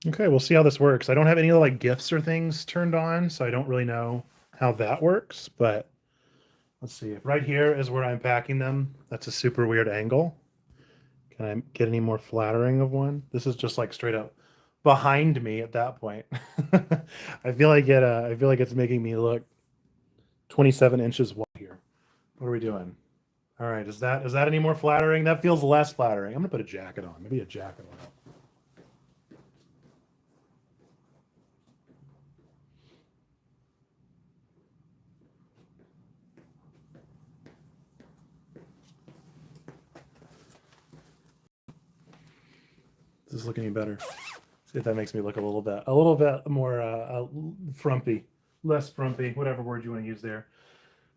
Okay, we'll see how this works. I don't have any like GIFs or things turned on, so I don't really know how that works, but let's see. Right here is where I'm packing them. That's a super weird angle. Can I get any more flattering of one? This is just like straight up behind me at that point. I feel like it's making me look 27 inches wide here. What are we doing? All right, is that any more flattering? That feels less flattering. I'm gonna put a jacket on. Maybe a jacket on. Does this look any better? See if that makes me look a little bit more frumpy, less frumpy, whatever word you want to use there.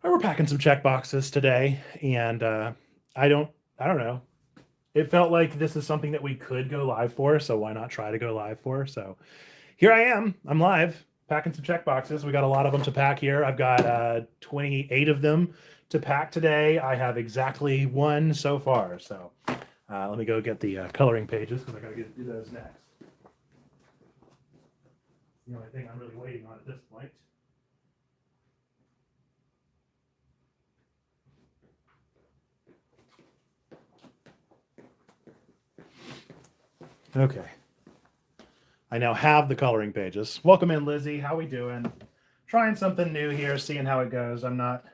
All right, we're packing some check boxes today, and I don't, I don't know. It felt like this is something that we could go live for, so why not try to go live for? So here I am. I'm live packing some check boxes. We got a lot of them to pack here. I've got 28 of them to pack today. I have exactly one so far. So let me go get the coloring pages because I got to do those next. The only thing I'm really waiting on at this point. Okay. I now have the coloring pages. Welcome in, Lizzie. How we doing? Trying something new here, seeing how it goes. I'm not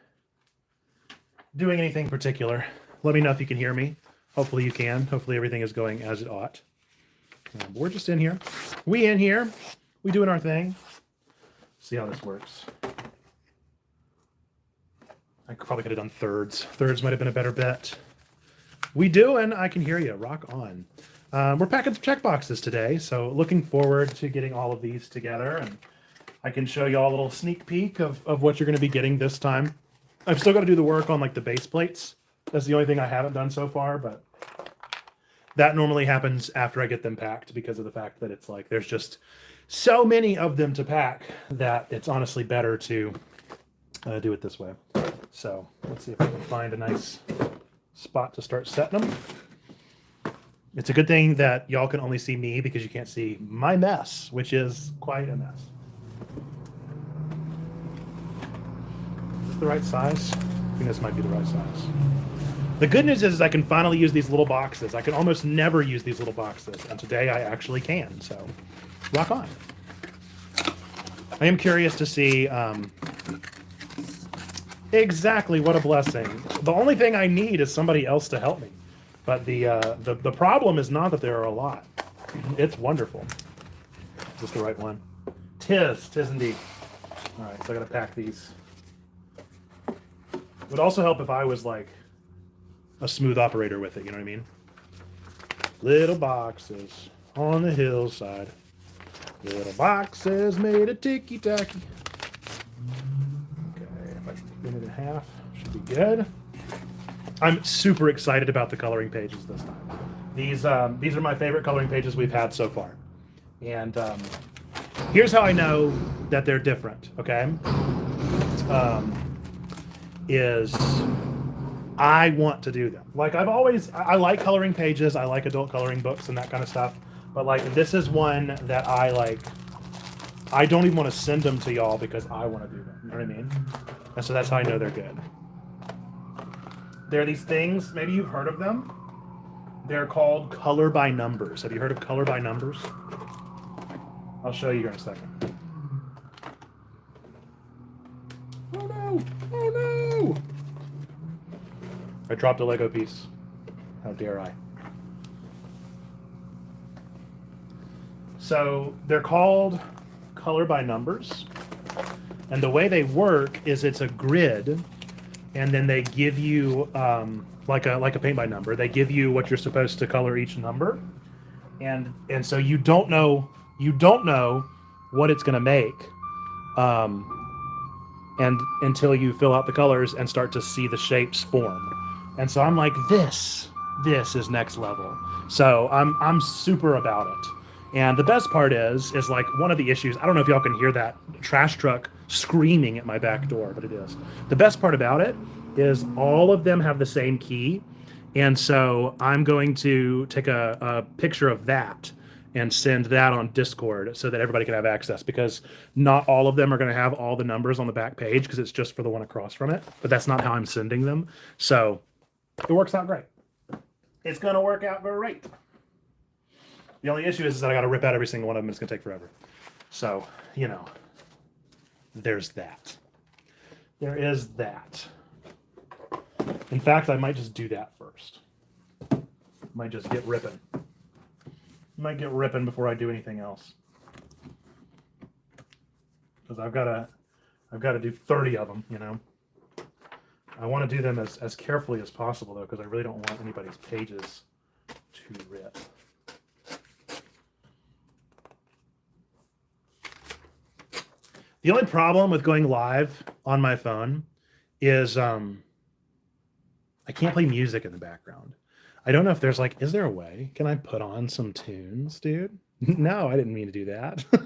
doing anything particular. Let me know if you can hear me. Hopefully you can. Hopefully everything is going as it ought. We're just in here. We in here. We doing our thing. See how this works. I probably could have done thirds. Thirds might have been a better bet. We doing. I can hear you. Rock on. We're packing some check boxes today, so looking forward to getting all of these together, and I can show you all a little sneak peek of what you're going to be getting this time. I've still got to do the work on like the base plates. That's the only thing I haven't done so far, but that normally happens after I get them packed because of the fact that it's like there's just so many of them to pack that it's honestly better to do it this way. So let's see if I can find a nice spot to start setting them. It's a good thing that y'all can only see me because you can't see my mess, which is quite a mess. Is this the right size? I think this might be the right size. The good news is I can finally use these little boxes. I can almost never use these little boxes, and today I actually can, so rock on. I am curious to see exactly what a blessing. The only thing I need is somebody else to help me. But the problem is not that there are a lot. It's wonderful. Is this the right one? Tis indeed. All right, so I gotta pack these. It would also help if I was like a smooth operator with it, you know what I mean? Little boxes on the hillside. Little boxes made of ticky-tacky. Okay, if I spin it in half, should be good. I'm super excited about the coloring pages this time. These are my favorite coloring pages we've had so far. And here's how I know that they're different, okay? Is I want to do them. Like I like coloring pages. I like adult coloring books and that kind of stuff. But like this is one that I like. I don't even want to send them to y'all because I want to do them. You know what I mean? And so that's how I know they're good. There are these things, maybe you've heard of them. They're called color by numbers. Have you heard of color by numbers? I'll show you here in a second. Oh no! Oh no! I dropped a Lego piece. How dare I? So they're called color by numbers. And the way they work is it's a grid, and then they give you like a paint by number. They give you what you're supposed to color each number, and so you don't know what it's going to make, and until you fill out the colors and start to see the shapes form. And so I'm like, this is next level. So I'm super about it. And the best part is like one of the issues. I don't know if y'all can hear that trash truck screaming at my back door, but it is. The best part about it is all of them have the same key, and so I'm going to take a picture of that and send that on Discord so that everybody can have access, because not all of them are going to have all the numbers on the back page because it's just for the one across from it. But that's not how I'm sending them. So it works out great. It's going to work out great. The only issue is that I got to rip out every single one of them. It's going to take forever. So, you know, there's that. There is that. In fact, I might just do that first. Might just get ripping. Might get ripping before I do anything else. Because I've got to do 30 of them, you know. I want to do them as carefully as possible, though, because I really don't want anybody's pages to rip. The only problem with going live on my phone is I can't play music in the background. I don't know if there's like, is there a way? Can I put on some tunes, dude? No, I didn't mean to do that. I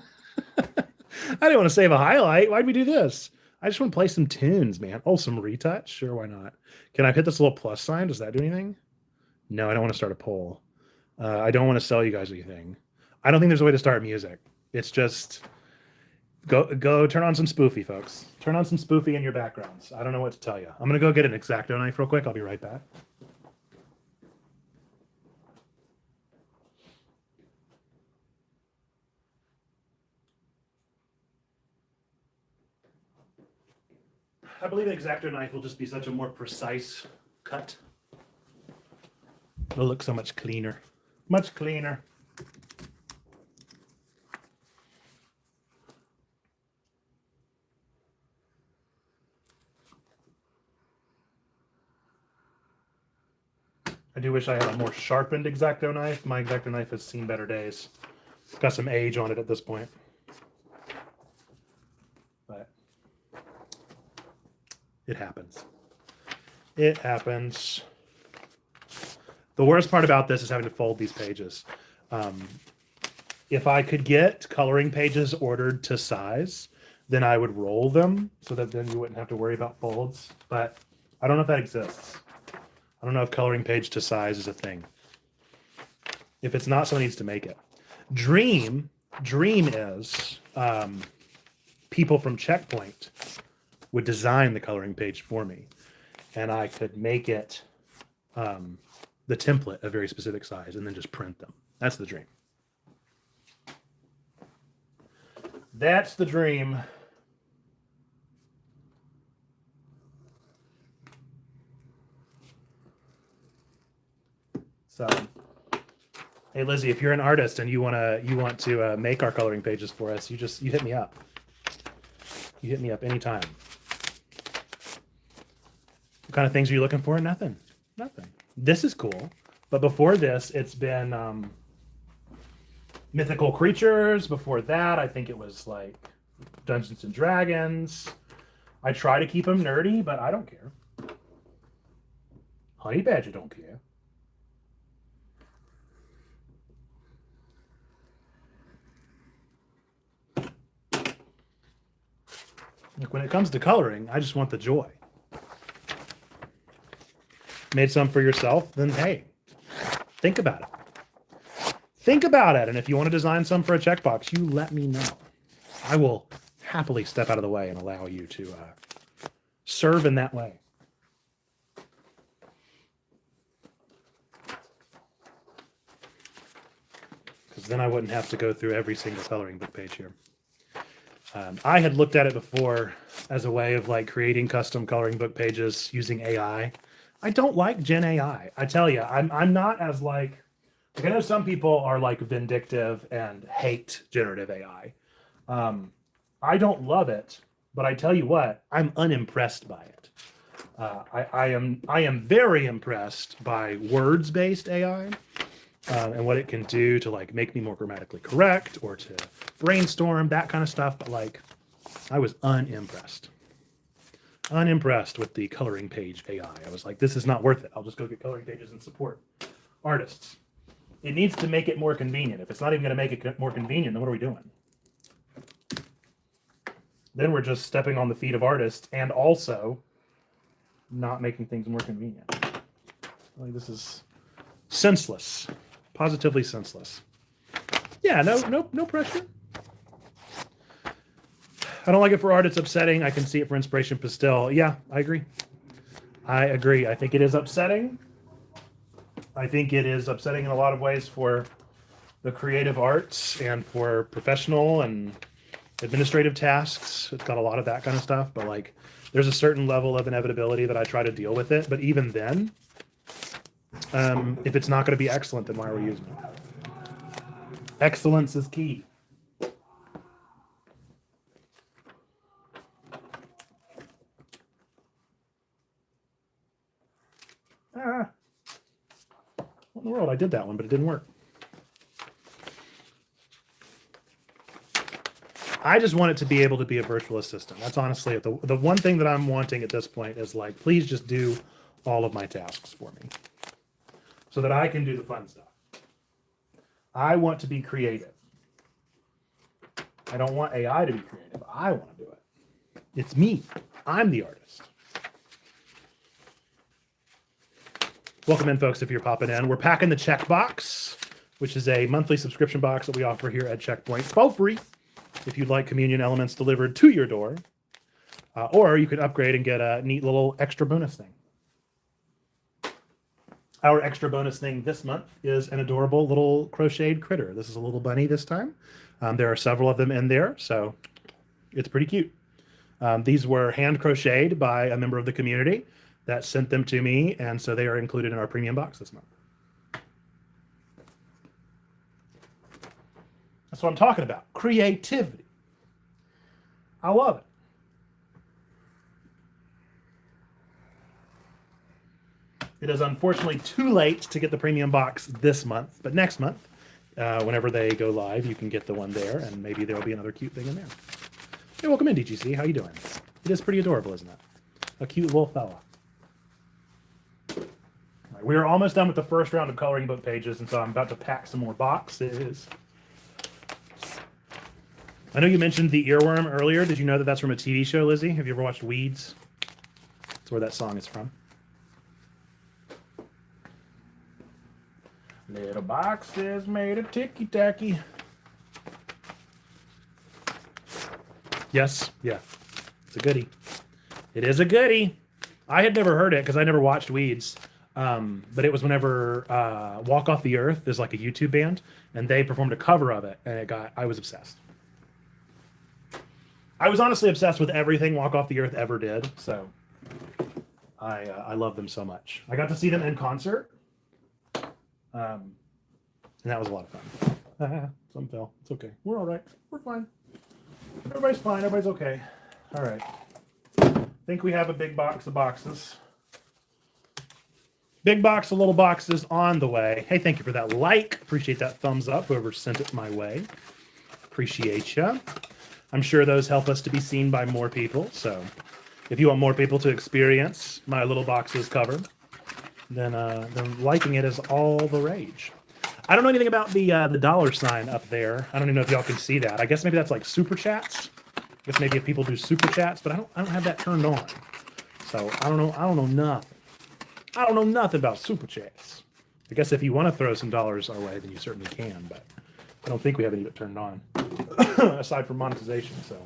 didn't want to save a highlight. Why'd we do this? I just want to play some tunes, man. Oh, some retouch? Sure, why not? Can I hit this little plus sign? Does that do anything? No, I don't want to start a poll. I don't want to sell you guys anything. I don't think there's a way to start music. It's just go turn on some spoofy, folks. Turn on some spoofy in your backgrounds. I don't know what to tell you. I'm going to go get an X-Acto knife real quick. I'll be right back. I believe an X-Acto knife will just be such a more precise cut. It'll look so much cleaner. Much cleaner. I do wish I had a more sharpened X-Acto knife. My X-Acto knife has seen better days. It's got some age on it at this point. But it happens. It happens. The worst part about this is having to fold these pages. If I could get coloring pages ordered to size, then I would roll them so that then you wouldn't have to worry about folds. But I don't know if that exists. I don't know if coloring page to size is a thing. If it's not, someone needs to make it. Dream is people from Checkpoint would design the coloring page for me, and I could make it the template a very specific size and then just print them. That's the dream. That's the dream. So, hey Lizzie, if you're an artist and you want to make our coloring pages for us, you hit me up. You hit me up anytime. What kind of things are you looking for? Nothing. This is cool. But before this, it's been mythical creatures. Before that, I think it was like Dungeons and Dragons. I try to keep them nerdy, but I don't care. Honey Badger don't care. Like when it comes to coloring, I just want the joy. Made some for yourself, then hey, think about it. Think about it. And if you want to design some for a checkbox, you let me know. I will happily step out of the way and allow you to serve in that way. Because then I wouldn't have to go through every single coloring book page here. I had looked at it before as a way of like creating custom coloring book pages using AI. I don't like Gen AI. I tell you, I'm not as like I know some people are like vindictive and hate generative AI. I don't love it, but I tell you what, I'm unimpressed by it. I am very impressed by words-based AI. And what it can do to like make me more grammatically correct or to brainstorm, that kind of stuff. But like, I was unimpressed with the coloring page AI. I was like, this is not worth it. I'll just go get coloring pages and support artists. It needs to make it more convenient. If it's not even going to make it more convenient, then what are we doing? Then we're just stepping on the feet of artists and also not making things more convenient. Like, this is senseless. Positively senseless. Yeah, no pressure. I don't like it for art. It's upsetting. I can see it for inspiration, but still, yeah, I agree. I think it is upsetting. I think it is upsetting in a lot of ways for the creative arts and for professional and administrative tasks. It's got a lot of that kind of stuff, but like there's a certain level of inevitability that I try to deal with it. But even then, if it's not going to be excellent, then why are we using it? Excellence is key. What in the world? I did that one, but it didn't work. I just want it to be able to be a virtual assistant. That's honestly it. The one thing that I'm wanting at this point is like, please just do all of my tasks for me so that I can do the fun stuff. I want to be creative. I don't want AI to be creative. I want to do it. It's me. I'm the artist. Welcome in, folks, if you're popping in. We're packing the Checkbox, which is a monthly subscription box that we offer here at Checkpoint for free if you'd like communion elements delivered to your door. Or you could upgrade and get a neat little extra bonus thing. Our extra bonus thing this month is an adorable little crocheted critter. This is a little bunny this time. There are several of them in there, so it's pretty cute. These were hand crocheted by a member of the community that sent them to me, and so they are included in our premium box this month. That's what I'm talking about. Creativity. I love it. It is unfortunately too late to get the premium box this month, but next month, whenever they go live, you can get the one there, and maybe there'll be another cute thing in there. Hey, welcome in, DGC. How you doing? It is pretty adorable, isn't it? A cute little fella. All right, we are almost done with the first round of coloring book pages, and so I'm about to pack some more boxes. I know you mentioned the earworm earlier. Did you know that that's from a TV show, Lizzie? Have you ever watched Weeds? That's where that song is from. Little boxes made of ticky-tacky. Yes, yeah. It's a goodie. It is a goodie. I had never heard it because I never watched Weeds. But it was whenever Walk Off the Earth is like a YouTube band, and they performed a cover of it, and I was obsessed. I was honestly obsessed with everything Walk Off the Earth ever did, so I love them so much. I got to see them in concert, and that was a lot of fun. Some fell. It's okay. We're all right. We're fine. Everybody's fine. Everybody's okay. All right. I think we have a big box of boxes. Big box of little boxes on the way. Hey, thank you for that like. Appreciate that thumbs up, whoever sent it my way. Appreciate you. I'm sure those help us to be seen by more people. So if you want more people to experience my little boxes cover, then liking it is all the rage. I don't know anything about the dollar sign up there. I don't even know if y'all can see that. I guess maybe that's like super chats. I guess maybe if people do super chats, but I don't have that turned on. So I don't know nothing. I don't know nothing about super chats. I guess if you want to throw some dollars our way, then you certainly can, but I don't think we have any of it turned on aside from monetization. So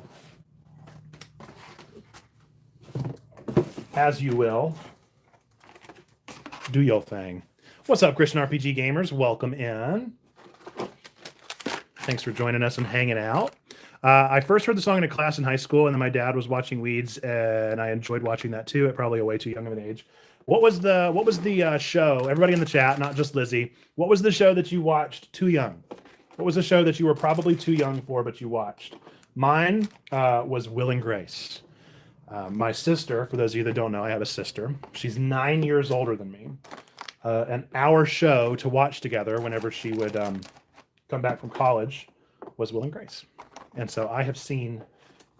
as you will, do your thing. What's up, Christian RPG gamers? Welcome in. Thanks for joining us and hanging out. I first heard the song in a class in high school, and then my dad was watching Weeds, and I enjoyed watching that too at probably a way too young of an age. What was the show? Everybody in the chat, not just Lizzie. What was the show that you watched too young? What was the show that you were probably too young for, but you watched? Mine was Will and Grace. My sister, for those of you that don't know, I have a sister. She's 9 years older than me. And our show to watch together whenever she would come back from college was Will and Grace. And so I have seen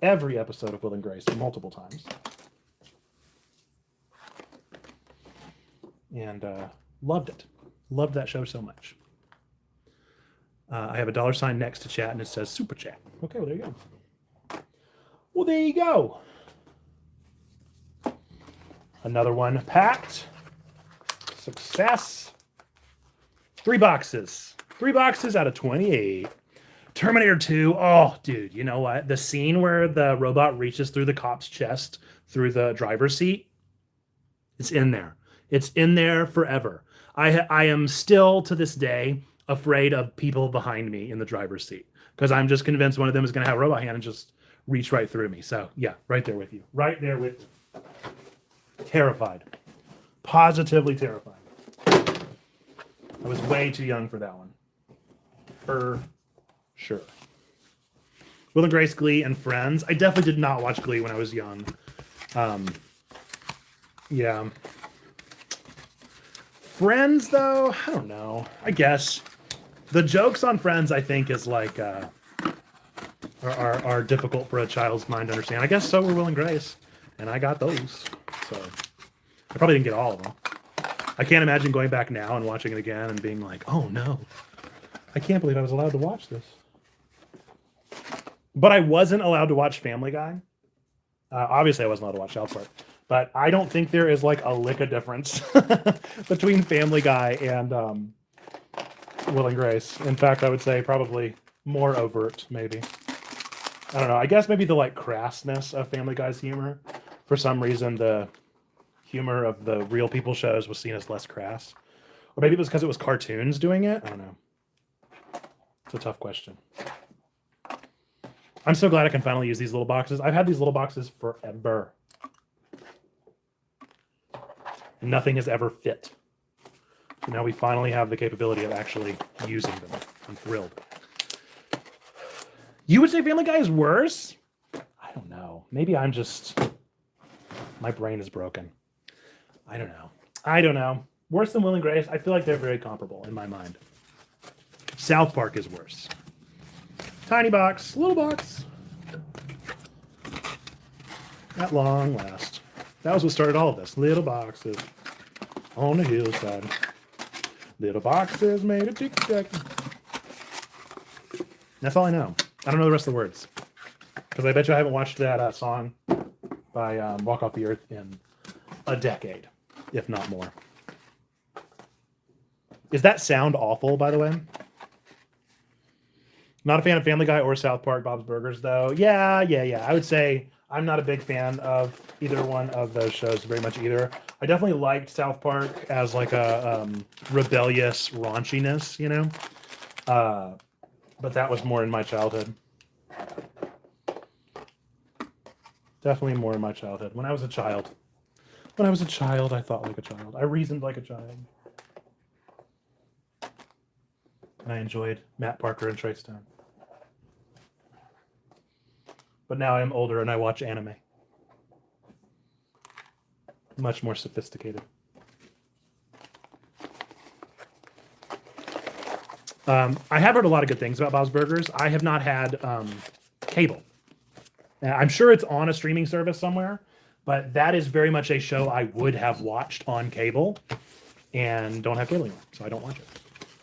every episode of Will and Grace multiple times. And loved it. Loved that show so much. I have a dollar sign next to chat, and it says Super Chat. Okay, well, there you go. Well, there you go. Another one packed. Success. 3 boxes. 3 boxes out of 28. Terminator 2. Oh, dude, you know what? The scene where the robot reaches through the cop's chest through the driver's seat, it's in there. It's in there forever. I am still to this day afraid of people behind me in the driver's seat because I'm just convinced one of them is going to have a robot hand and just reach right through me. So, yeah, right there with you. Right there with you. Terrified. Positively terrified. I was way too young for that one. For sure. Will and Grace, Glee, and Friends. I definitely did not watch Glee when I was young. Yeah. Friends, though, I don't know. I guess the jokes on Friends, I think, is like are difficult for a child's mind to understand. I guess so were Will and Grace, and I got those. So I probably didn't get all of them. I can't imagine going back now and watching it again and being like, "Oh no, I can't believe I was allowed to watch this." But I wasn't allowed to watch Family Guy. Obviously, I wasn't allowed to watch South Park. But I don't think there is like a lick of difference between Family Guy and Will and Grace. In fact, I would say probably more overt, maybe. I don't know. I guess maybe the like crassness of Family Guy's humor. For some reason, the humor of the Real People shows was seen as less crass. Or maybe it was because it was cartoons doing it. I don't know. It's a tough question. I'm so glad I can finally use these little boxes. I've had these little boxes forever. And nothing has ever fit. So now we finally have the capability of actually using them. I'm thrilled. You would say Family Guy is worse? I don't know. Maybe I'm just... My brain is broken. I don't know. Worse than Will and Grace? I feel like they're very comparable in my mind. South Park is worse. Tiny box, little box. At long last. That was what started all of this. Little boxes on the hillside. Little boxes made of tic-tac. That's all I know. I don't know the rest of the words. Because I bet you I haven't watched that song by Walk Off the Earth in a decade, if not more. Is that sound awful, by the way? Not a fan of Family Guy or South Park, Bob's Burgers, though. Yeah. I would say I'm not a big fan of either one of those shows very much either. I definitely liked South Park as like a rebellious raunchiness, you know? But that was more in my childhood. Definitely more in my childhood. When I was a child, I thought like a child. I reasoned like a child. And I enjoyed Matt Parker and Trey Stone. But now I'm older and I watch anime. Much more sophisticated. I have heard a lot of good things about Bob's Burgers. I have not had cable. I'm sure it's on a streaming service somewhere, but that is very much a show I would have watched on cable and don't have cable anymore, so I don't watch it.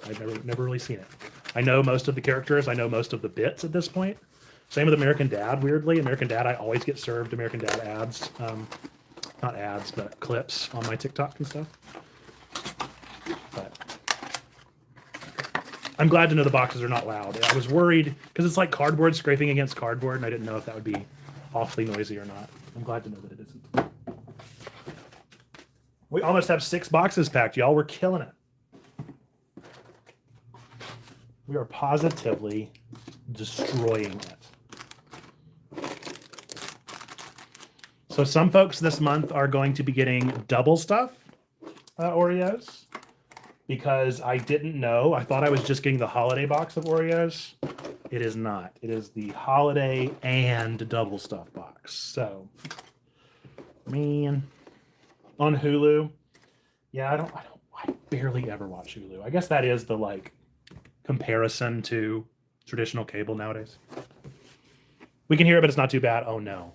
I've never really seen it. I know most of the characters. I know most of the bits at this point. Same with American Dad, weirdly. American Dad, I always get served American Dad ads. Not ads, but clips on my TikTok and stuff. But I'm glad to know the boxes are not loud. I was worried, because it's like cardboard scraping against cardboard, and I didn't know if that would be awfully noisy or not. I'm glad to know that it isn't. We almost have 6 boxes packed, y'all. We're killing it. We are positively destroying it. So some folks this month are going to be getting double stuff Oreos because I didn't know. I thought I was just getting the holiday box of Oreos. It is not. It is the holiday and double stuff box. So, man, on Hulu, yeah, I barely ever watch Hulu. I guess that is the like comparison to traditional cable nowadays. We can hear it, but it's not too bad. Oh no,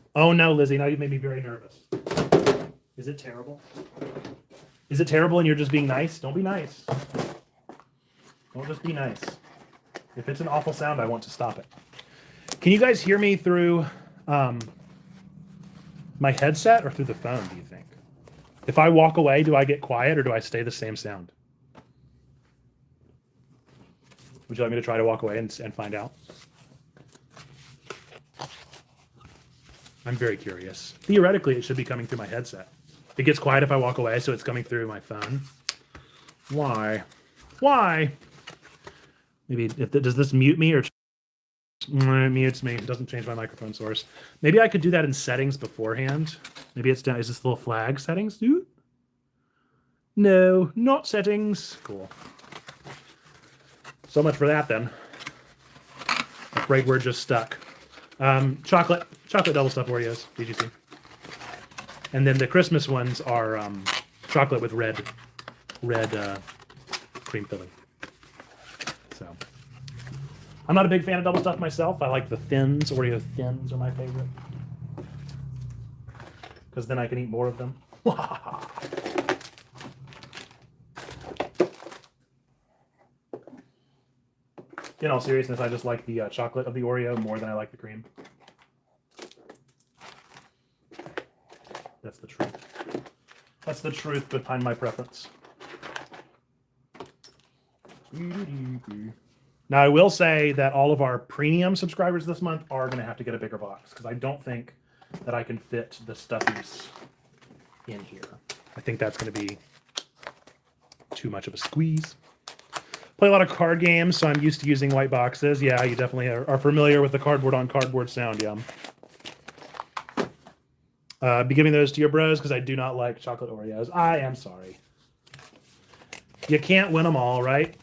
Lizzie, now you've made me very nervous. Is it terrible? Is it terrible and you're just being nice? Don't be nice. Don't just be nice. If it's an awful sound, I want to stop it. Can you guys hear me through my headset or through the phone, do you think? If I walk away, do I get quiet or do I stay the same sound? Would you like me to try to walk away and find out? I'm very curious. Theoretically, it should be coming through my headset. It gets quiet if I walk away, so it's coming through my phone. Why? Why? Maybe does this mute me or it mutes me? It doesn't change my microphone source. Maybe I could do that in settings beforehand. Maybe it's down. Is this little flag settings, dude? No, not settings. Cool. So much for that then. Afraid we're just stuck. Chocolate double stuffed Oreos, DGC. And then the Christmas ones are chocolate with red cream filling. So I'm not a big fan of double stuffed myself. I like the thins. Oreo thins are my favorite. Because then I can eat more of them. In all seriousness, I just like the chocolate of the Oreo more than I like the cream. That's the truth. That's the truth behind my preference. Now, I will say that all of our premium subscribers this month are going to have to get a bigger box because I don't think that I can fit the stuffies in here. I think that's going to be too much of a squeeze. Play a lot of card games, so I'm used to using white boxes. Yeah, you definitely are familiar with the cardboard on cardboard sound, yeah. Be giving those to your bros because I do not like chocolate Oreos. I am sorry. You can't win them all, right?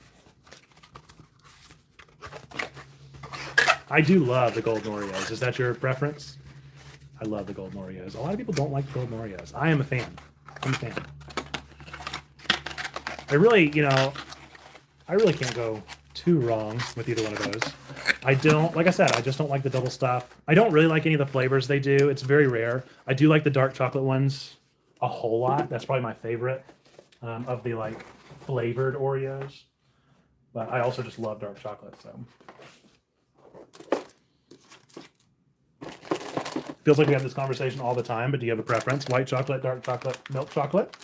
I do love the golden Oreos. Is that your preference? I love the golden Oreos. A lot of people don't like the golden Oreos. I am a fan. I'm a fan. I really can't go too wrong with either one of those. I don't, like I said, I just don't like the double stuff. I don't really like any of the flavors they do. It's very rare. I do like the dark chocolate ones a whole lot. That's probably my favorite of the like flavored Oreos. But I also just love dark chocolate, so. Feels like we have this conversation all the time, but do you have a preference? White chocolate, dark chocolate, milk chocolate?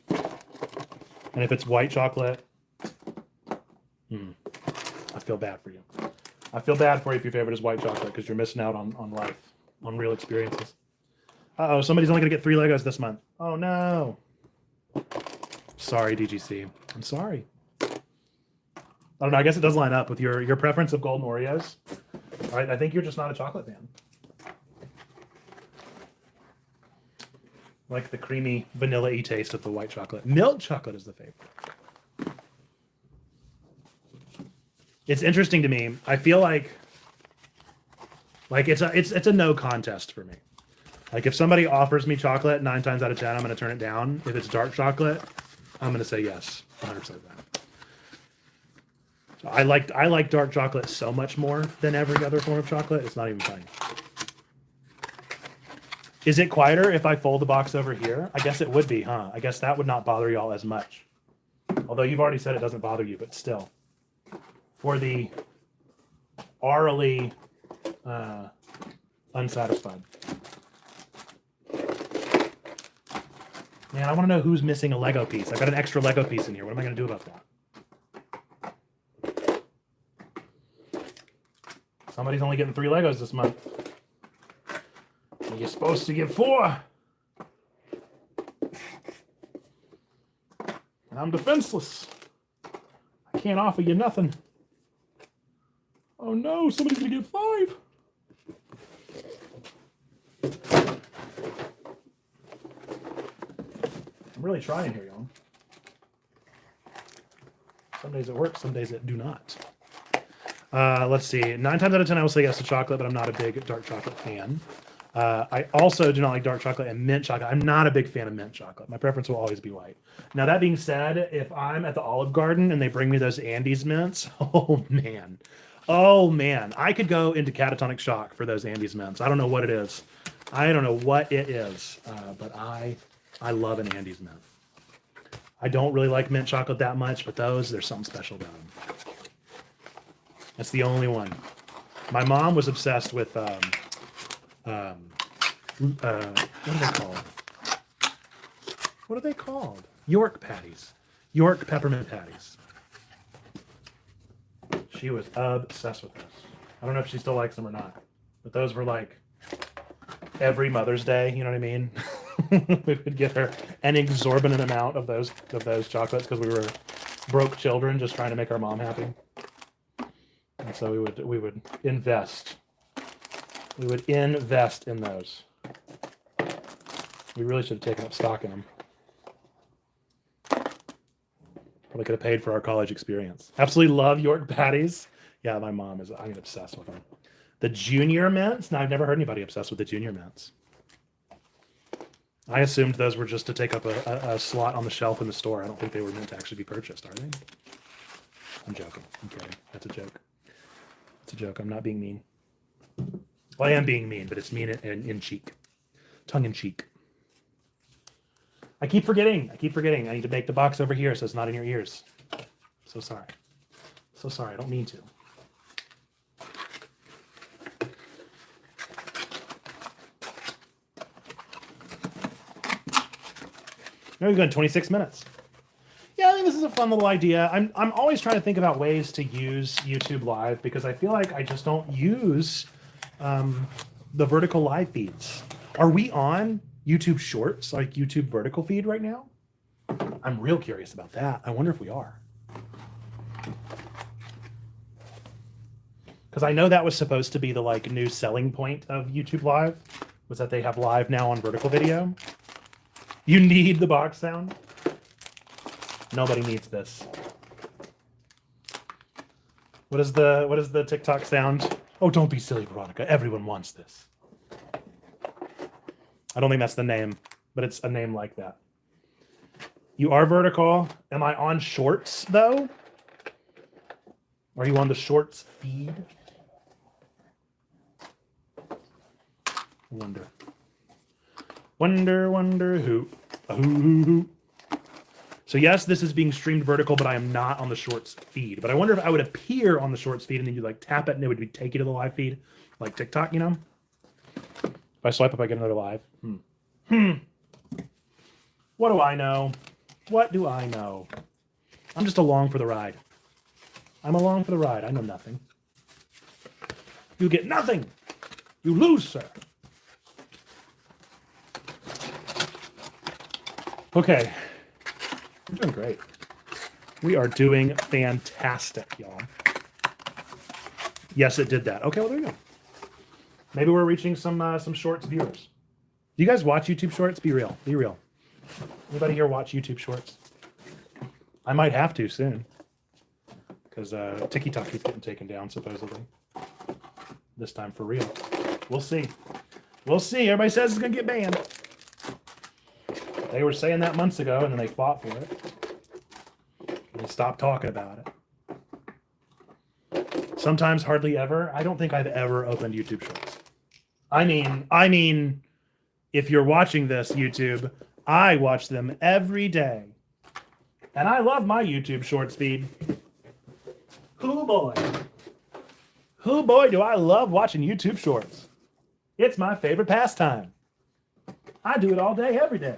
And if it's white chocolate, I feel bad for you. I feel bad for you if your favorite is white chocolate because you're missing out on life, on real experiences. Uh-oh, somebody's only going to get 3 Legos this month. Oh, no. Sorry, DGC. I'm sorry. I don't know. I guess it does line up with your preference of golden Oreos. All right, I think you're just not a chocolate fan. Like the creamy vanilla-y taste of the white chocolate. Milk chocolate is the favorite. It's interesting to me. I feel like it's a no contest for me. Like if somebody offers me chocolate 9 times out of 10, I'm going to turn it down. If it's dark chocolate, I'm going to say yes, 100% of that. So I like dark chocolate so much more than every other form of chocolate. It's not even funny. Is it quieter if I fold the box over here? I guess it would be, huh? I guess that would not bother y'all as much. Although you've already said it doesn't bother you, but still. For the orally unsatisfied. Man, I want to know who's missing a Lego piece. I've got an extra Lego piece in here. What am I going to do about that? Somebody's only getting 3 Legos this month. You're supposed to get 4. And I'm defenseless. I can't offer you nothing. Oh no, somebody's gonna get 5. I'm really trying here, y'all. Some days it works, some days it do not. Let's see. 9 times out of 10, I will say yes to chocolate, but I'm not a big dark chocolate fan. I also do not like dark chocolate and mint chocolate. I'm not a big fan of mint chocolate. My preference will always be white. Now, that being said, if I'm at the Olive Garden and they bring me those Andes mints, oh man, I could go into catatonic shock for those Andes mints. I don't know what it is. But I love an Andes mint. I don't really like mint chocolate that much, but there's something special about them. That's the only one. My mom was obsessed with what are they called? What are they called? York patties. York peppermint patties. She was obsessed with those. I don't know if she still likes them or not, but those were like every Mother's Day. You know what I mean? We would get her an exorbitant amount of those chocolates because we were broke children just trying to make our mom happy. And so we would invest. We would invest in those. We really should have taken up stock in them. Probably could have paid for our college experience. Absolutely love York patties. Yeah, my mom is. I'm obsessed with them. The junior mints. Now I've never heard anybody obsessed with the junior mints. I assumed those were just to take up a slot on the shelf in the store. I don't think they were meant to actually be purchased, are they? I'm joking. I'm kidding. That's a joke. It's a joke. I'm not being mean. Well, I am being mean, but it's mean in cheek. Tongue in cheek. I keep forgetting. I need to make the box over here so it's not in your ears. So sorry. So sorry. I don't mean to. Now we've gone 26 minutes. Yeah, I think this is a fun little idea. I'm always trying to think about ways to use YouTube Live because I feel like I just don't use the vertical live feeds. Are we on YouTube Shorts, like YouTube vertical feed right now? I'm real curious about that. I wonder if we are. Because I know that was supposed to be the like new selling point of YouTube Live, was that they have live now on vertical video. You need the box sound. Nobody needs this. What is the TikTok sound? Oh, don't be silly, Veronica. Everyone wants this. I don't think that's the name, but it's a name like that. You are vertical. Am I on Shorts though? Are you on the Shorts feed? Wonder who. Who. So yes, this is being streamed vertical, but I am not on the Shorts feed. But I wonder if I would appear on the Shorts feed and then you like tap it and it would take you to the live feed, like TikTok, you know? If I swipe up, I get another live. What do I know? What do I know? I'm just along for the ride. I'm along for the ride. I know nothing. You get nothing. You lose, sir. Okay. We're doing great. We are doing fantastic, y'all. Yes, it did that. Okay, well, there you go. Maybe we're reaching some Shorts viewers. Do you guys watch YouTube Shorts? Be real. Be real. Anybody here watch YouTube Shorts? I might have to soon. Because TikTok keeps getting taken down, supposedly. This time for real. We'll see. We'll see. Everybody says it's going to get banned. They were saying that months ago, and then they fought for it. And they stopped talking about it. Sometimes, hardly ever. I don't think I've ever opened YouTube Shorts. I mean, if you're watching this, YouTube, I watch them every day. And I love my YouTube Shorts feed. Hoo boy. Hoo boy, do I love watching YouTube Shorts. It's my favorite pastime. I do it all day, every day.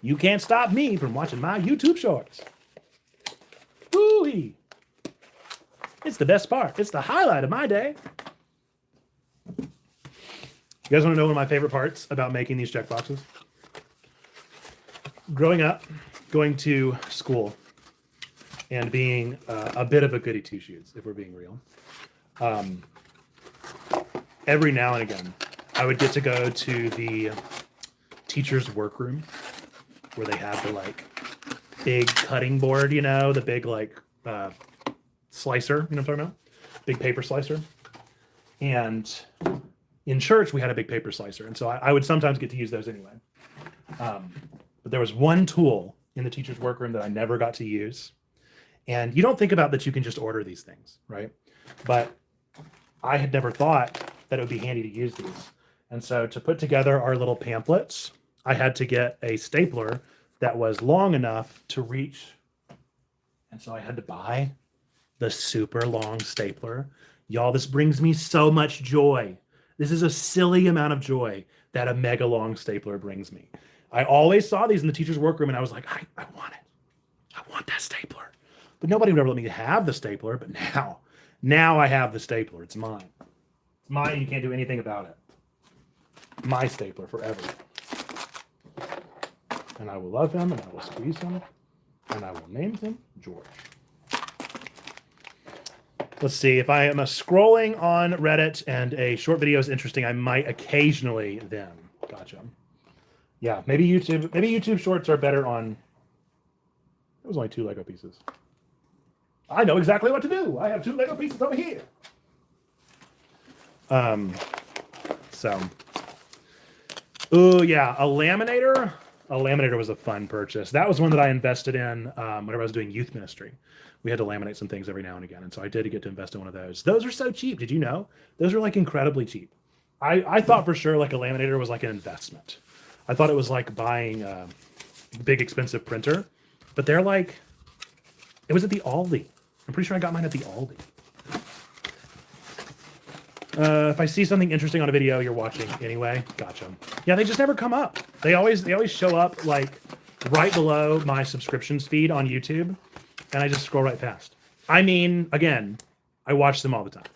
You can't stop me from watching my YouTube Shorts. Woo-wee. It's the best part. It's the highlight of my day. You guys want to know one of my favorite parts about making these check boxes? Growing up, going to school, and being a bit of a goody two-shoes, if we're being real. Every now and again, I would get to go to the teacher's workroom where they have the like big cutting board, you know, the big like slicer, you know what I'm talking about? Big paper slicer. And in church, we had a big paper slicer. And so I would sometimes get to use those anyway. But there was one tool in the teacher's workroom that I never got to use. And you don't think about that you can just order these things, right? But I had never thought that it would be handy to use these. And so to put together our little pamphlets, I had to get a stapler that was long enough to reach. And so I had to buy the super long stapler. Y'all, this brings me so much joy. This is a silly amount of joy that a mega long stapler brings me. I always saw these in the teacher's workroom and I was like, I want it. I want that stapler. But nobody would ever let me have the stapler. But now I have the stapler. It's mine. It's mine. You can't do anything about it. My stapler forever. And I will love him, and I will squeeze him, and I will name him George. Let's see. If I am scrolling on Reddit and a short video is interesting, I might occasionally then. Gotcha. Yeah, maybe YouTube. Maybe YouTube Shorts are better on. It was only 2 Lego pieces. I know exactly what to do. I have 2 Lego pieces over here. So. Oh yeah, a laminator. A laminator was a fun purchase. That was one that I invested in whenever I was doing youth ministry. We had to laminate some things every now and again, and so I did get to invest in one of those. Those are so cheap. Did you know? Those are like incredibly cheap. I thought for sure like a laminator was like an investment. I thought it was like buying a big expensive printer, but they're like, it was at the Aldi. I'm pretty sure I got mine at the Aldi. If I see something interesting on a video you're watching anyway, gotcha. Yeah, they just never come up. They always show up like right below my subscriptions feed on YouTube, and I just scroll right past. I mean, again, I watch them all the time.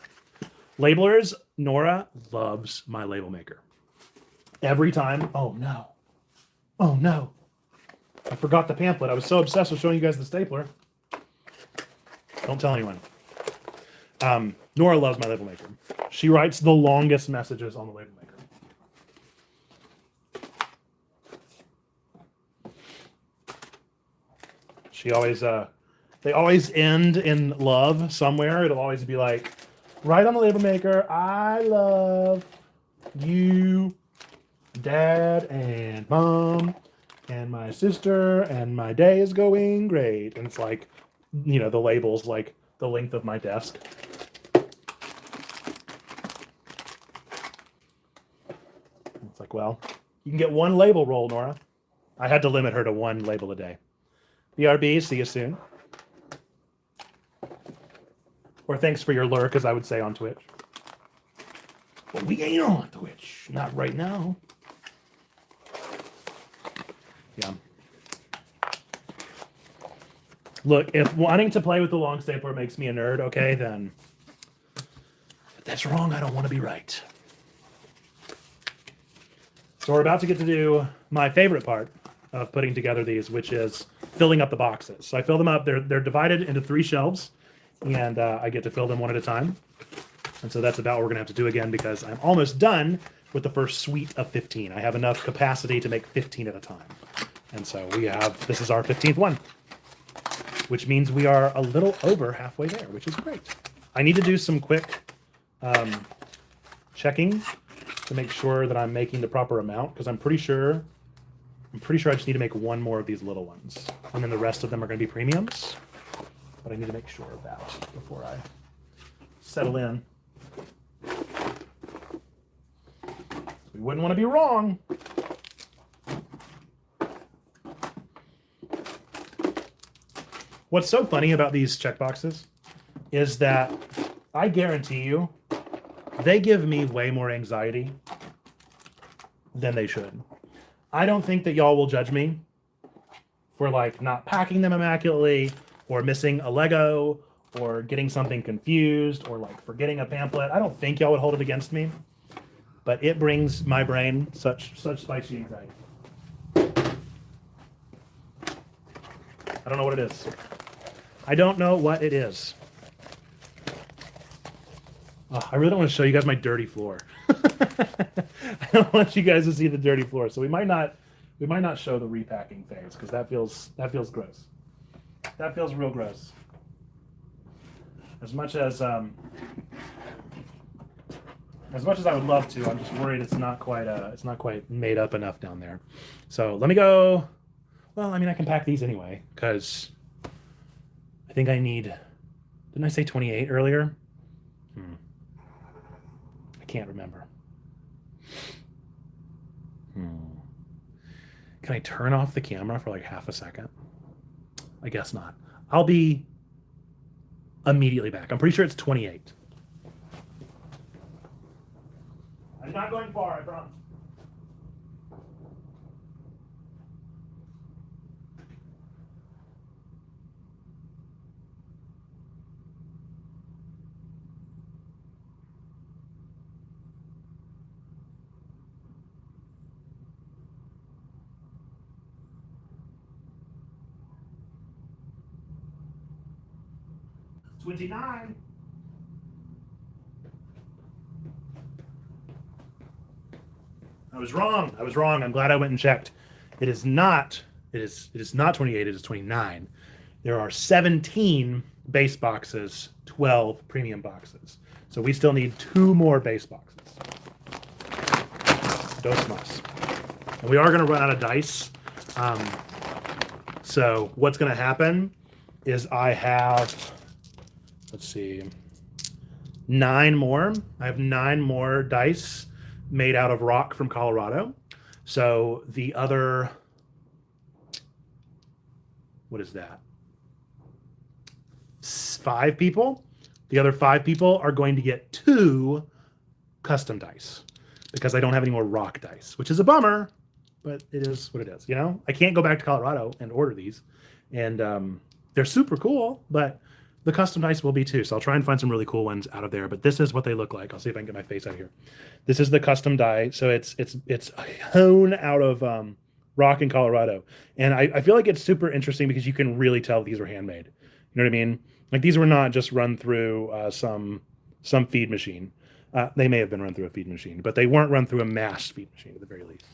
Labelers, Nora loves my label maker. Every time, oh no. Oh no. I forgot the pamphlet. I was so obsessed with showing you guys the stapler. Don't tell anyone. Nora loves my label maker. She writes the longest messages on the label maker. She always, they always end in love somewhere. It'll always be like, right on the label maker, I love you, Dad and Mom, and my sister, and my day is going great. And it's like, you know, the label's like the length of my desk. It's like, well, you can get 1 label roll, Nora. I had to limit her to 1 label a day. BRB, see you soon. Or thanks for your lurk, as I would say on Twitch. But we ain't on Twitch. Not right now. Yeah. Look, if wanting to play with the long stapler makes me a nerd, okay, then if that's wrong. I don't want to be right. So we're about to get to do my favorite part of putting together these, which is filling up the boxes. So I fill them up. They're divided into 3 shelves, and I get to fill them one at a time. And so that's about what we're going to have to do again, because I'm almost done with the first suite of 15. I have enough capacity to make 15 at a time. And so this is our 15th one, which means we are a little over halfway there, which is great. I need to do some quick checking to make sure that I'm making the proper amount, because I'm pretty sure I just need to make 1 more of these little ones, and then the rest of them are going to be premiums. But I need to make sure of that before I settle in. We wouldn't want to be wrong. What's so funny about these checkboxes is that I guarantee you they give me way more anxiety than they should. I don't think that y'all will judge me for like not packing them immaculately, or missing a Lego, or getting something confused, or like forgetting a pamphlet. I don't think y'all would hold it against me, but it brings my brain such spicy anxiety. I don't know what it is. I don't know what it is. Oh, I really don't want to show you guys my dirty floor. I don't want you guys to see the dirty floor, so we might not show the repacking phase, because that feels gross. That feels real gross. As much as I would love to, I'm just worried it's not quite made up enough down there. So let me go. Well, I mean, I can pack these anyway, because I think I need. Didn't I say 28 earlier? I can't remember. Can I turn off the camera for like half a second? I guess not. I'll be immediately back. I'm pretty sure it's 28. I'm not going far, I promise. 29. I was wrong. I'm glad I went and checked. It is not 28, it is 29. There are 17 base boxes, 12 premium boxes. So we still need 2 more base boxes. Dos más. And we are going to run out of dice. So what's going to happen is I have, let's see, 9 more. I have 9 more dice made out of rock from Colorado. So the other, what is that? 5 people. The other 5 people are going to get 2 custom dice because I don't have any more rock dice, which is a bummer, but it is what it is. You know, I can't go back to Colorado and order these, and they're super cool, but the custom dice will be too. So I'll try and find some really cool ones out of there. But this is what they look like. I'll see if I can get my face out here. This is the custom die. So it's hewn out of rock in Colorado, and I feel like it's super interesting because you can really tell these were handmade. You know what I mean? Like these were not just run through some feed machine. They may have been run through a feed machine, but they weren't run through a mass feed machine at the very least.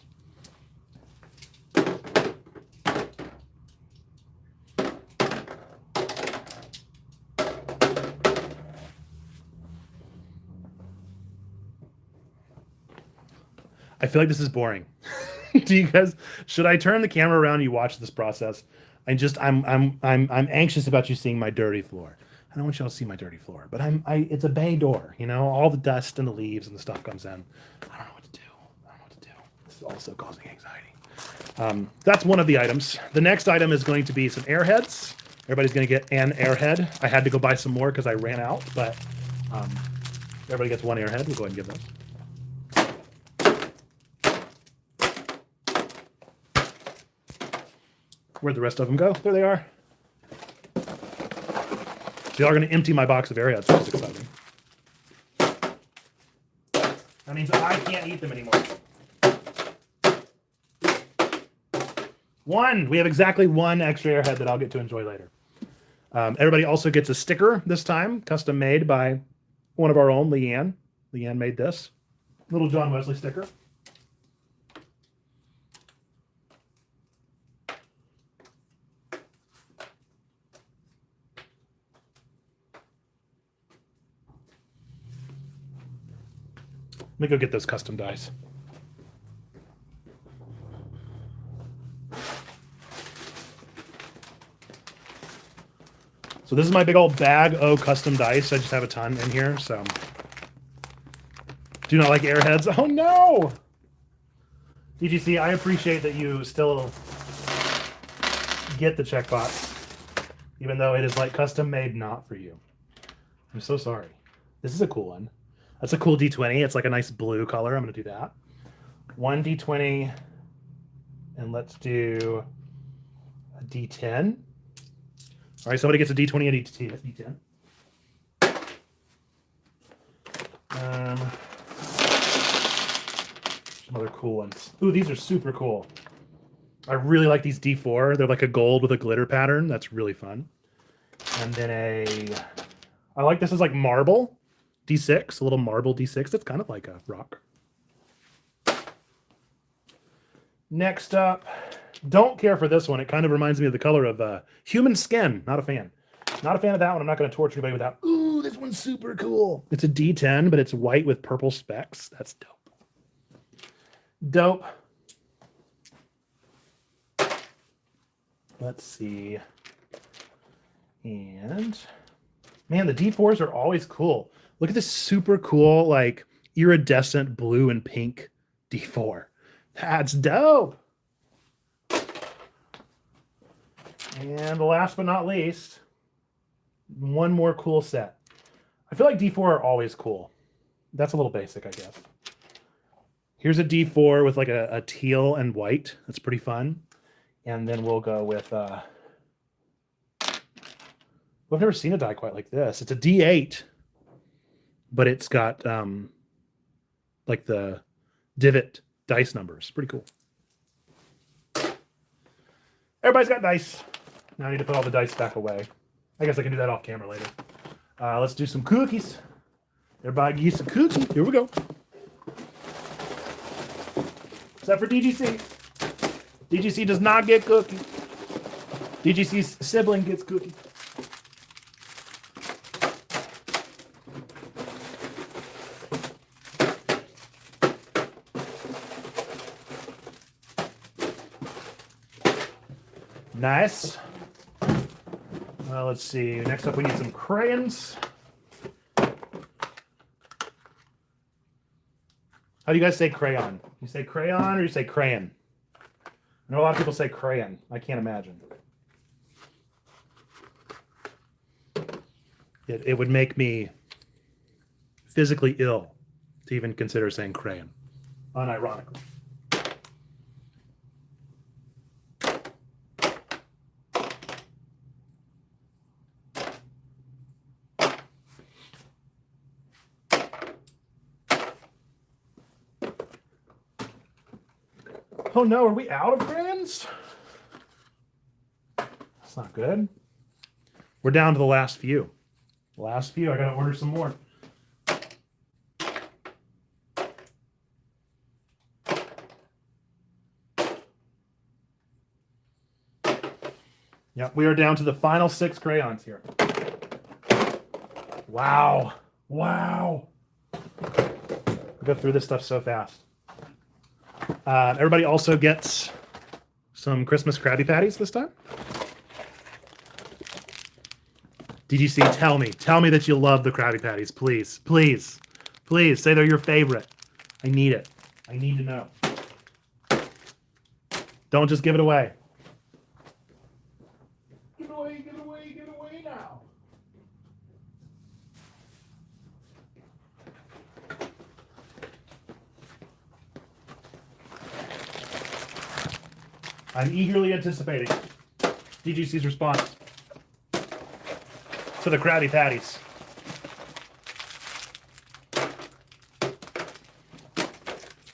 I feel like this is boring. Do you guys? Should I turn the camera around and you watch this process? I'm anxious about you seeing my dirty floor. I don't want y'all to see my dirty floor, but it's a bay door, you know, all the dust and the leaves and the stuff comes in. I don't know what to do. This is also causing anxiety. That's one of the items. The next item is going to be some airheads. Everybody's going to get an airhead. I had to go buy some more because I ran out, but everybody gets one airhead. We'll go ahead and give those. Where'd the rest of them go? There they are. So y'all are going to empty my box of airheads, which is exciting. That means I can't eat them anymore. 1. We have exactly 1 extra airhead that I'll get to enjoy later. Everybody also gets a sticker this time, custom made by one of our own, Leanne. Leanne made this. Little John Wesley sticker. Let me go get those custom dice. So this is my big old bag of custom dice. I just have a ton in here, so. Do not like airheads. Oh no! DGC, I appreciate that you still get the checkbox, even though it is like custom made not for you. I'm so sorry. This is a cool one. That's a cool D20. It's like a nice blue color. I'm going to do that. 1 D20. And let's do a D10. All right, somebody gets a D20 and a D10. Some other cool ones. Ooh, these are super cool. I really like these D4. They're like a gold with a glitter pattern. That's really fun. And then I like this as like marble. D6, a little marble D6. It's kind of like a rock. Next up, don't care for this one. It kind of reminds me of the color of human skin. Not a fan. Not a fan of that one. I'm not going to torture anybody with that. Ooh, this one's super cool. It's a D10, but it's white with purple specks. That's dope. Dope. Let's see. And man, the D4s are always cool. Look at this super cool, like iridescent blue and pink D4. That's dope. And last but not least, one more cool set. I feel like D4 are always cool. That's a little basic, I guess. Here's a D4 with like a teal and white. That's pretty fun. And then we'll go with, I've never seen a die quite like this. It's a D8. But it's got like the divot dice numbers. Pretty cool. Everybody's got dice. Now I need to put all the dice back away. I guess I can do that off camera later. Let's do some cookies. Everybody get some cookies. Here we go. Except for DGC. DGC does not get cookie. DGC's sibling gets cookie. Nice. Let's see. Next up, we need some crayons. How do you guys say crayon? You say crayon or you say crayon? I know a lot of people say crayon. I can't imagine. It would make me physically ill to even consider saying crayon, unironically. Oh no, are we out of crayons? That's not good. We're down to the last few. Last few, I gotta order some more. Yep, we are down to the final 6 crayons here. Wow. Wow. We go through this stuff so fast. Everybody also gets some Christmas Krabby Patties this time. DGC, tell me that you love the Krabby Patties, please, please, please say they're your favorite. I need it. I need to know. Don't just give it away. Give it away now. I'm eagerly anticipating DGC's response to the Krabby Patties.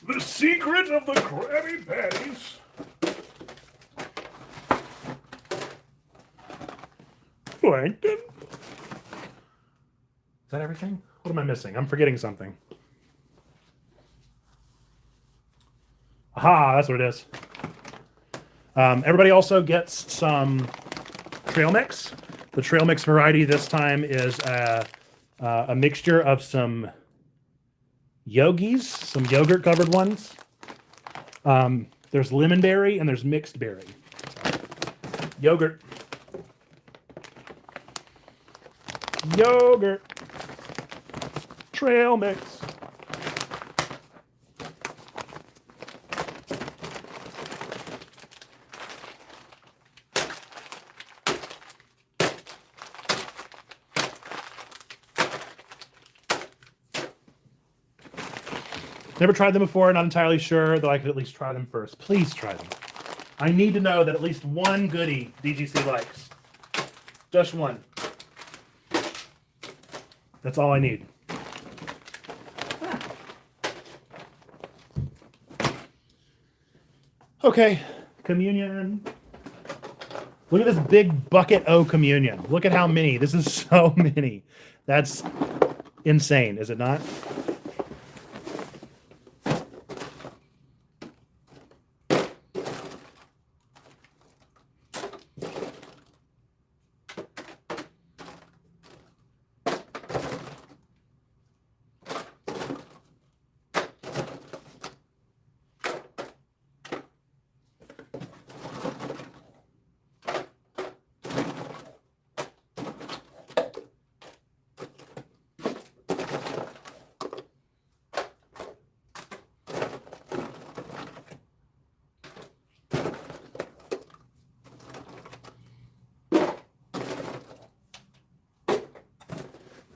The secret of the Krabby Patties. Plankton. Is that everything? What am I missing? I'm forgetting something. Aha, that's what it is. Everybody also gets some trail mix. The trail mix variety this time is a mixture of some yogis, some yogurt covered ones. There's lemon berry and there's mixed berry. Yogurt. Yogurt. Trail mix. Never tried them before, not entirely sure, though I could at least try them first. Please try them. I need to know that at least one goodie DGC likes. Just one. That's all I need. Okay, communion. Look at this big bucket O communion. Look at how many. This is so many. That's insane, is it not?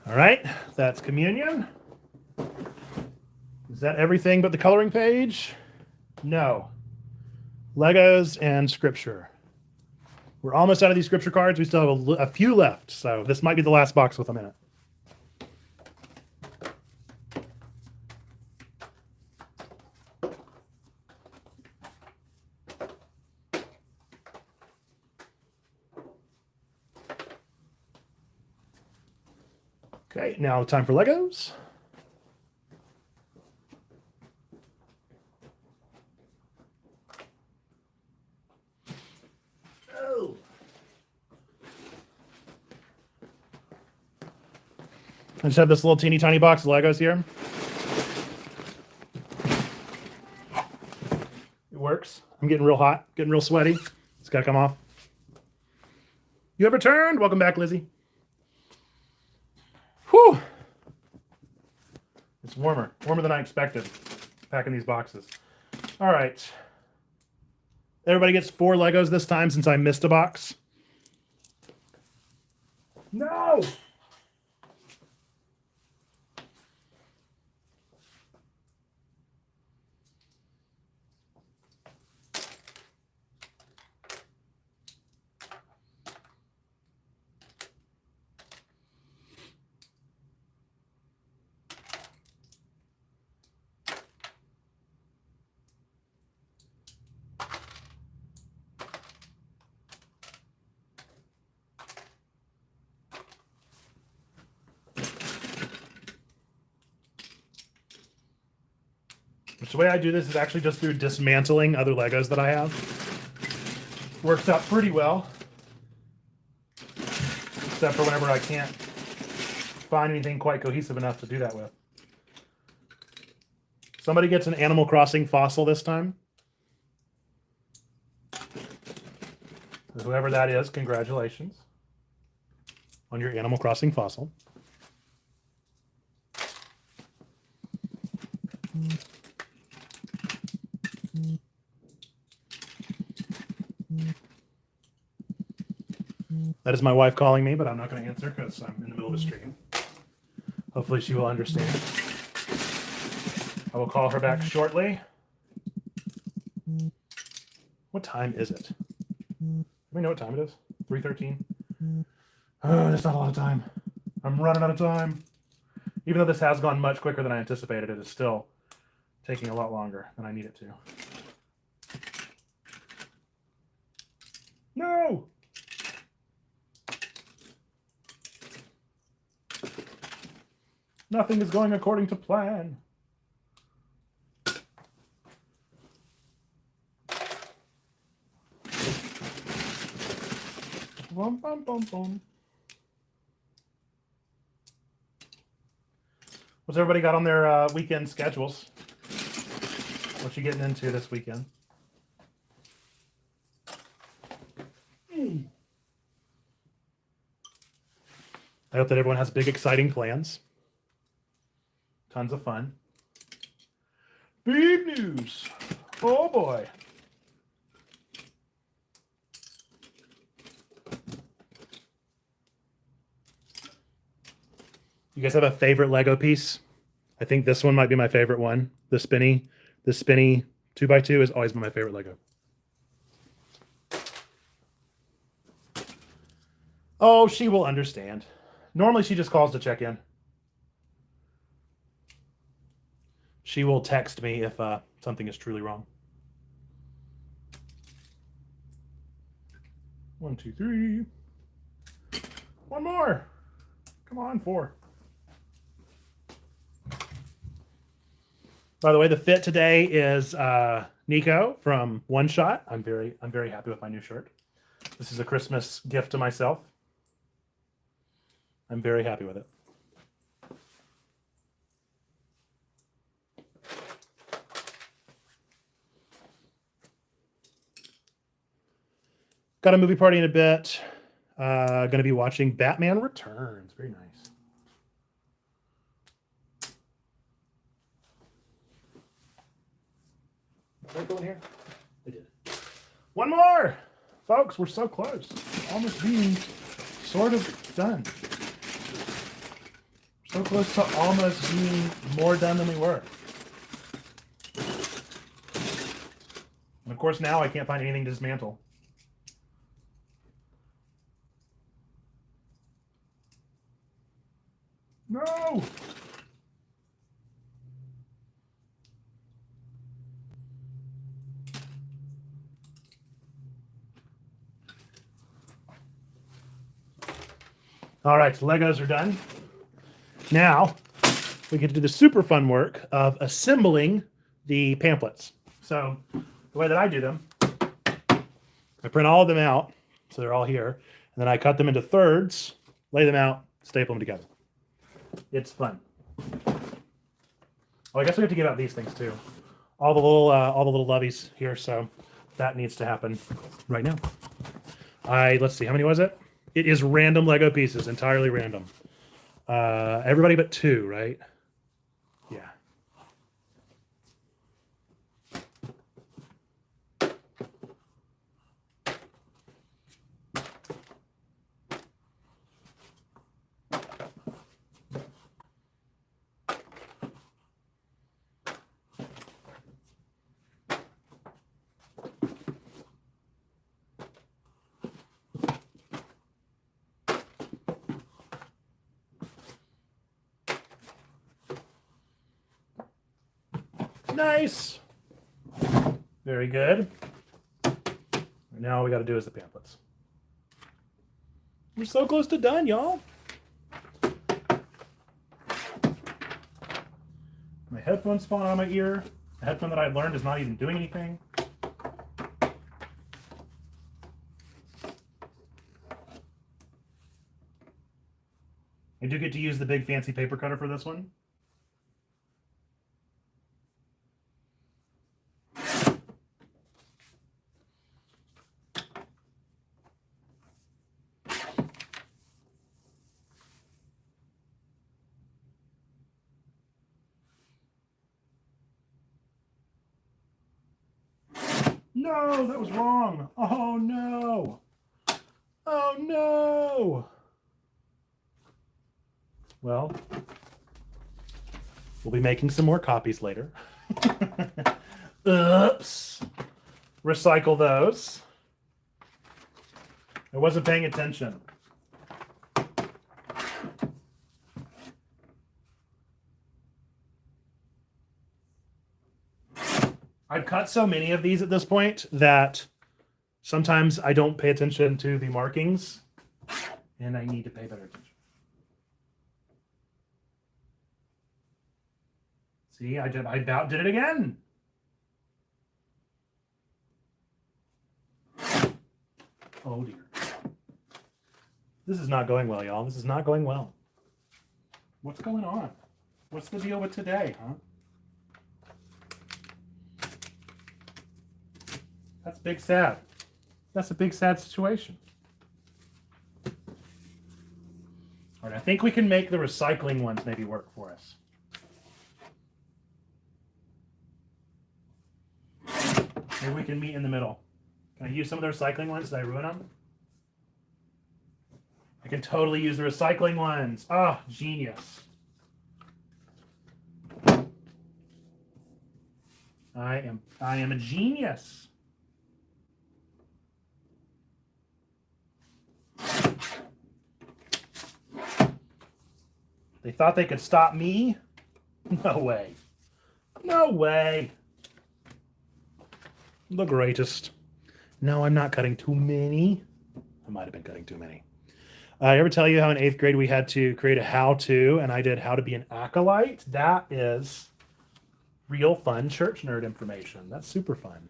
All right, that's communion. Is that everything but the coloring page? No. Legos and scripture. We're almost out of these scripture cards. We still have a few left, so this might be the last box with them in it. Okay, now time for Legos. Oh. I just have this little teeny tiny box of Legos here. It works. I'm getting real hot, getting real sweaty. It's got to come off. You have returned. Welcome back, Lizzie. Whew. It's warmer than I expected, packing these boxes. All right. Everybody gets 4 Legos this time since I missed a box. No! Which the way I do this is actually just through dismantling other Legos that I have. Works out pretty well. Except for whenever I can't find anything quite cohesive enough to do that with. Somebody gets an Animal Crossing fossil this time. Whoever that is, congratulations on your Animal Crossing fossil. That is my wife calling me, but I'm not going to answer because I'm in the middle of a stream. Hopefully she will understand. I will call her back shortly. What time is it? Do we know what time it is? 3:13? Oh, there's not a lot of time. I'm running out of time. Even though this has gone much quicker than I anticipated, it is still taking a lot longer than I need it to. No! Nothing is going according to plan. Bum, bum, bum, bum. What's everybody got on their weekend schedules? What you getting into this weekend? I hope that everyone has big, exciting plans. Tons of fun. Big news. Oh boy. You guys have a favorite Lego piece? I think this one might be my favorite one. The spinny 2x2 is always been my favorite Lego. Oh, she will understand. Normally she just calls to check in. She will text me if something is truly wrong. 1, 2, 3. One more. Come on, 4. By the way, the fit today is Nico from One Shot. I'm very happy with my new shirt. This is a Christmas gift to myself. I'm very happy with it. Got a movie party in a bit. Going to be watching Batman Returns. Very nice. Did I go in here? I did. One more! Folks, we're so close. Almost being sort of done. So close to almost being more done than we were. And of course now I can't find anything to dismantle. No! All right, so Legos are done. Now we get to do the super fun work of assembling the pamphlets. So the way that I do them, I print all of them out, so they're all here, and then I cut them into thirds, lay them out, staple them together. It's fun. Oh, I guess we have to give out these things too. All the little loveys here, so that needs to happen right now. Let's see, how many was it? It is random Lego pieces, entirely random. Everybody but 2, right? Yeah. Nice. Very good. Now all we got to do is the pamphlets. We're so close to done, y'all. My headphones falling out of my ear. The headphone that I learned is not even doing anything. I do get to use the big fancy paper cutter for this one. No, that was wrong. Oh no. Oh no. Well, we'll be making some more copies later. Oops. Recycle those. I wasn't paying attention. I've cut so many of these at this point that sometimes I don't pay attention to the markings, and I need to pay better attention. See, I about did it again. Oh dear. This is not going well, y'all. This is not going well. What's going on? What's the deal with today, huh? That's big sad. That's a big sad situation. All right, I think we can make the recycling ones maybe work for us. Maybe we can meet in the middle. Can I use some of the recycling ones? Did I ruin them? I can totally use the recycling ones. Ah, oh, genius. I am a genius. They thought they could stop me? No way. No way. The greatest. No, I'm not cutting too many. I might have been cutting too many. I ever tell you how in 8th grade we had to create a how-to, and I did how to be an acolyte? That is real fun church nerd information. That's super fun.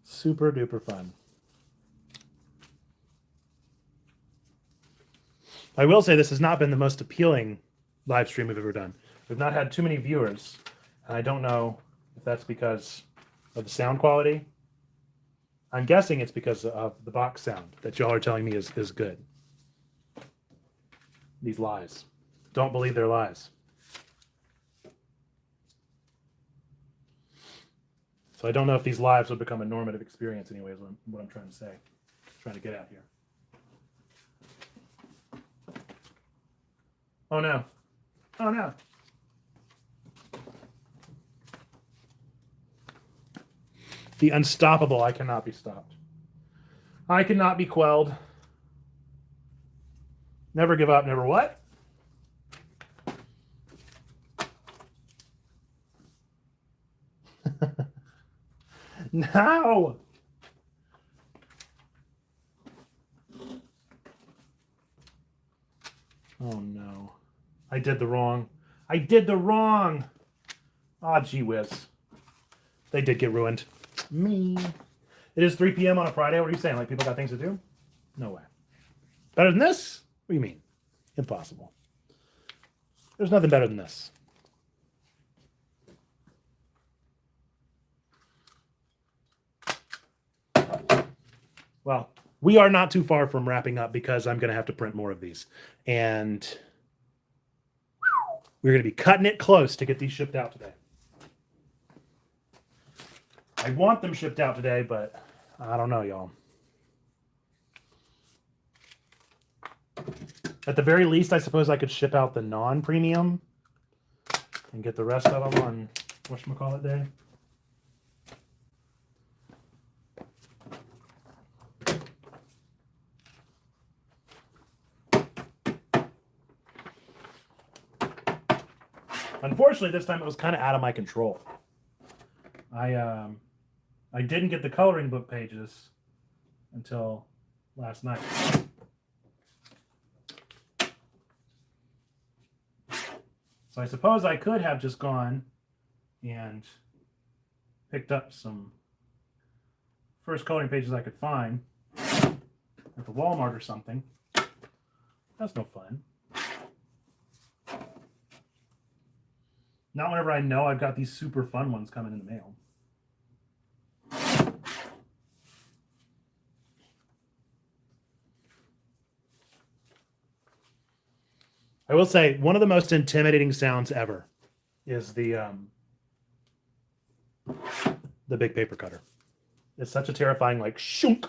Super duper fun. I will say this has not been the most appealing live stream we've ever done. We've not had too many viewers, and I don't know if that's because of the sound quality. I'm guessing it's because of the box sound that y'all are telling me is good. These lies. Don't believe they're lies. So I don't know if these lives would become a normative experience anyway, is what I'm trying to say. Trying to get at here. Oh no. Oh no. The unstoppable, I cannot be stopped. I cannot be quelled. Never give up, never what? No! Oh no. did the wrong. I did the wrong. Ah, gee whiz. They did get ruined. Me. It is 3 p.m. on a Friday. What are you saying? Like, people got things to do? No way. Better than this? What do you mean? Impossible. There's nothing better than this. Well, we are not too far from wrapping up because I'm going to have to print more of these. And we're going to be cutting it close to get these shipped out today. I want them shipped out today, but I don't know, y'all. At the very least, I suppose I could ship out the non-premium and get the rest of them on whatchamacallit day. Unfortunately, this time it was kind of out of my control. I didn't get the coloring book pages until last night. So I suppose I could have just gone and picked up some first coloring pages I could find at the Walmart or something. That's no fun. Not whenever I know I've got these super fun ones coming in the mail. I will say one of the most intimidating sounds ever is the big paper cutter. It's such a terrifying, like, shunk.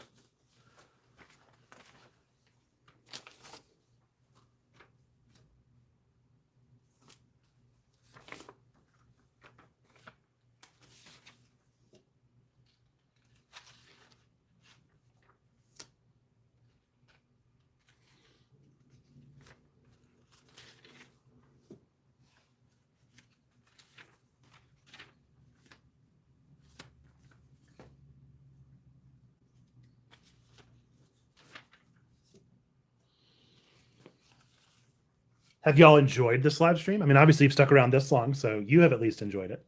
Have y'all enjoyed this live stream? I mean, obviously you've stuck around this long, so you have at least enjoyed it.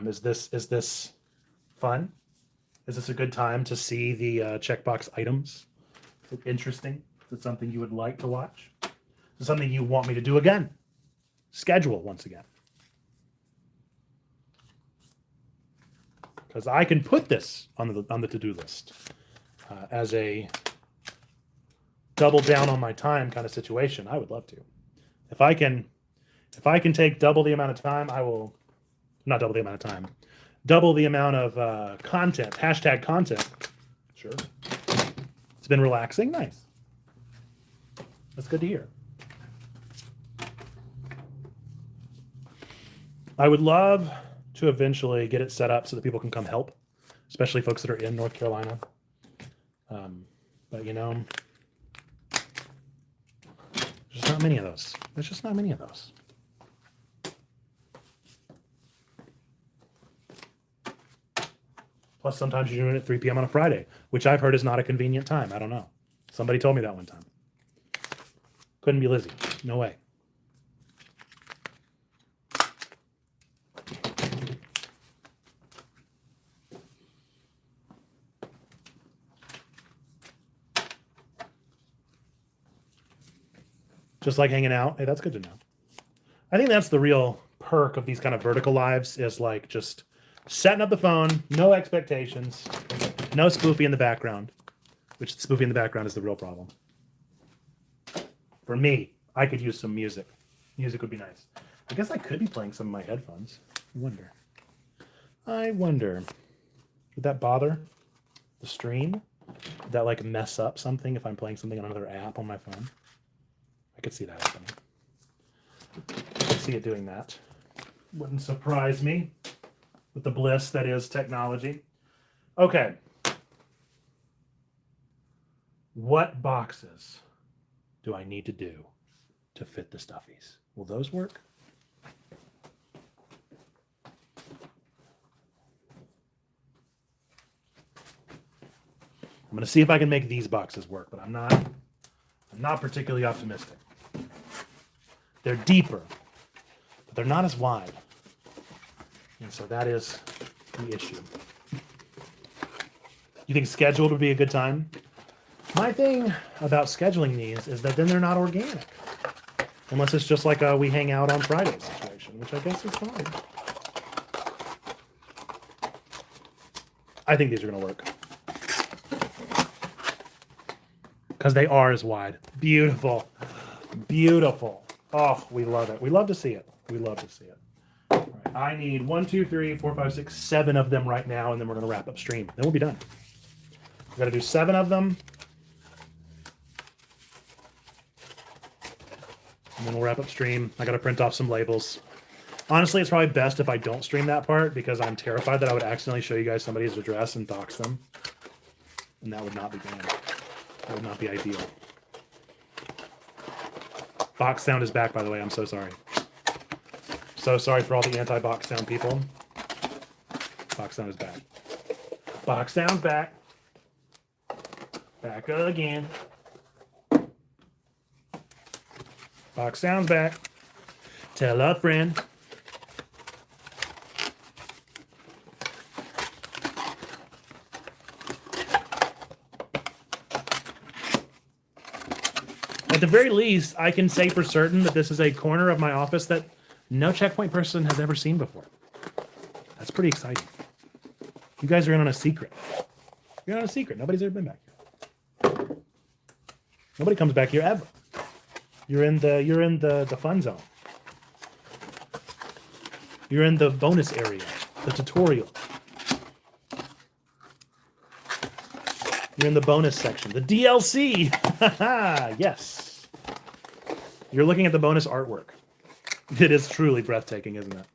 Is this fun? Is this a good time to see the checkbox items? Is it interesting? Is it something you would like to watch? Is it something you want me to do again? Schedule once again. Because I can put this on the to-do list as a double down on my time kind of situation. I would love to. If I can take double the amount of time, I will. Not double the amount of time. Double the amount of content, hashtag content. Sure. It's been relaxing. Nice. That's good to hear. I would love to eventually get it set up so that people can come help, especially folks that are in North Carolina. But, you know, there's not many of those. There's just not many of those. Plus, sometimes you're doing it at 3 p.m. on a Friday, which I've heard is not a convenient time. I don't know. Somebody told me that one time. Couldn't be Lizzie. No way. Just like hanging out. Hey, that's good to know. I think that's the real perk of these kind of vertical lives is like just setting up the phone, no expectations, no spoofy in the background, which the spoofy in the background is the real problem. For me, I could use some music. Music would be nice. I guess I could be playing some of my headphones. I wonder. Would that bother the stream? Would that like mess up something if I'm playing something on another app on my phone? I could see that happening. I could see it doing that. Wouldn't surprise me with the bliss that is technology. Okay. What boxes do I need to do to fit the stuffies? Will those work? I'm going to see if I can make these boxes work, but I'm not particularly optimistic. They're deeper, but they're not as wide. And so that is the issue. You think scheduled would be a good time? My thing about scheduling these is that then they're not organic. Unless it's just like a we hang out on Friday situation, which I guess is fine. I think these are going to work. Because they are as wide. Beautiful. Beautiful. Oh, we love it. We love to see it. We love to see it. All right. I need 1, 2, 3, 4, 5, 6, 7 of them right now, and then we're going to wrap up stream. Then we'll be done. We've got to do 7 of them. And then we'll wrap up stream. I got to print off some labels. Honestly, it's probably best if I don't stream that part because I'm terrified that I would accidentally show you guys somebody's address and dox them. And that would not be good. That would not be ideal. Box sound is back, by the way. I'm so sorry. So sorry for all the anti-box sound people. Box sound is back. Box sound's back. Back again. Box sound's back. Tell a friend. At the very least, I can say for certain that this is a corner of my office that no Checkpoint person has ever seen before. That's pretty exciting. You guys are in on a secret. You're in on a secret. Nobody's ever been back here. Nobody comes back here ever. You're in the fun zone. You're in the bonus area, the tutorial. You're in the bonus section, the DLC. Yes. You're looking at the bonus artwork. It is truly breathtaking, isn't it?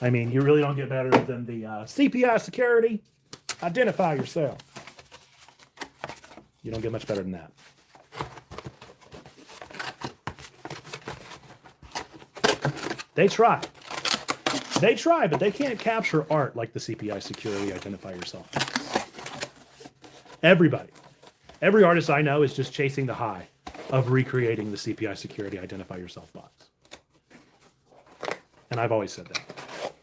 I mean, you really don't get better than the CPI security. Identify yourself. You don't get much better than that. They try. They try, but they can't capture art like the CPI security identify yourself. Everybody. Every artist I know is just chasing the high of recreating the CPI security identify yourself box. And I've always said that.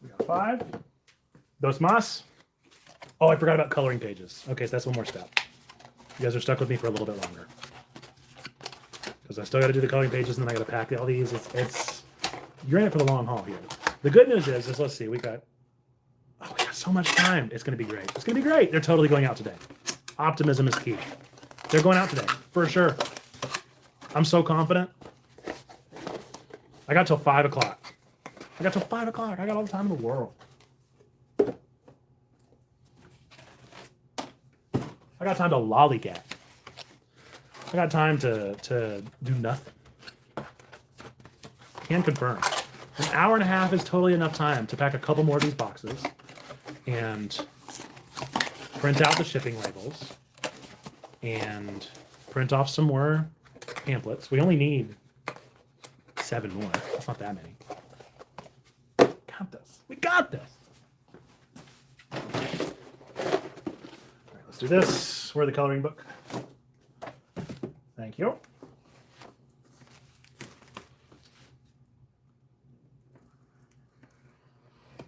We got 5. Dos más. Oh, I forgot about coloring pages. Okay, so that's one more step. You guys are stuck with me for a little bit longer. Because I still got to do the coloring pages and then I got to pack all these. It's you're in it for the long haul here. The good news is let's see, we got so much time. It's going to be great. It's going to be great. They're totally going out today. Optimism is key. They're going out today, for sure. I'm so confident. I got till 5 o'clock. I got all the time in the world. I got time to lollygag. I got time to do nothing. Can confirm. An hour and a half is totally enough time to pack a couple more of these boxes and print out the shipping labels and print off some more pamphlets. We only need 7 more. That's not that many. Got this. We got this. All right, let's do this. Where's the coloring book? Thank you.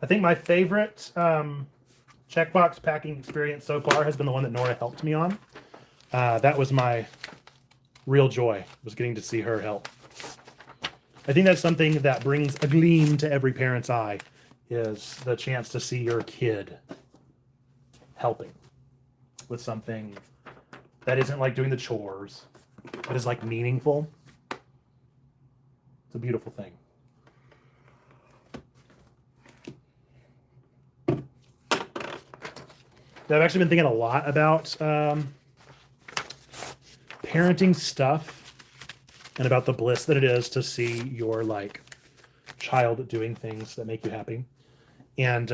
I think my favorite checkbox packing experience so far has been the one that Nora helped me on. That was my real joy, was getting to see her help. I think that's something that brings a gleam to every parent's eye, is the chance to see your kid helping with something that isn't like doing the chores, but is like meaningful. It's a beautiful thing. I've actually been thinking a lot about parenting stuff and about the bliss that it is to see your child doing things that make you happy. And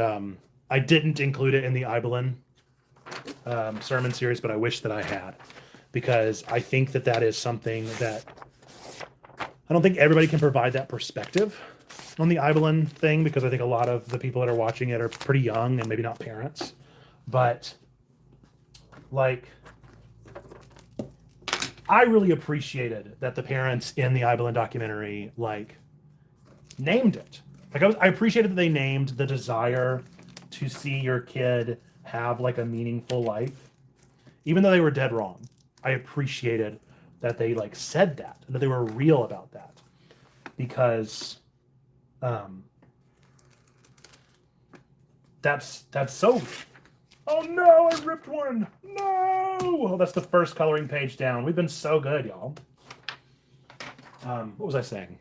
I didn't include it in the Ibelin sermon series, but I wish that I had, because I think that that is something that I don't think everybody can provide that perspective on the Ibelin thing, because I think a lot of the people that are watching it are pretty young and maybe not parents. But I really appreciated that the parents in the Ibelin documentary like named it. Like I appreciated that they named the desire to see your kid have like a meaningful life, even though they were dead wrong. I appreciated that they like said that and that they were real about that because that's so. Oh no, I ripped one. No. Well, that's the first coloring page down. We've been so good, y'all. What was I saying?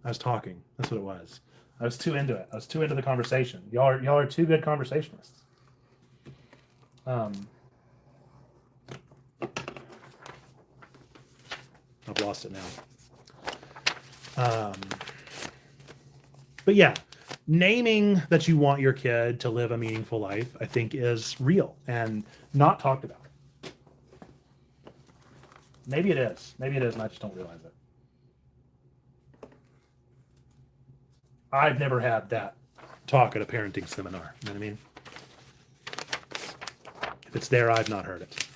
I was talking. That's what it was. I was too into it. I was too into the conversation. Y'all are too good conversationalists. I've lost it now. But yeah, naming that you want your kid to live a meaningful life, I think, is real and not talked about. Maybe it is. Maybe it is, and I just don't realize it. I've never had that talk at a parenting seminar. You know what I mean? If it's there, I've not heard it.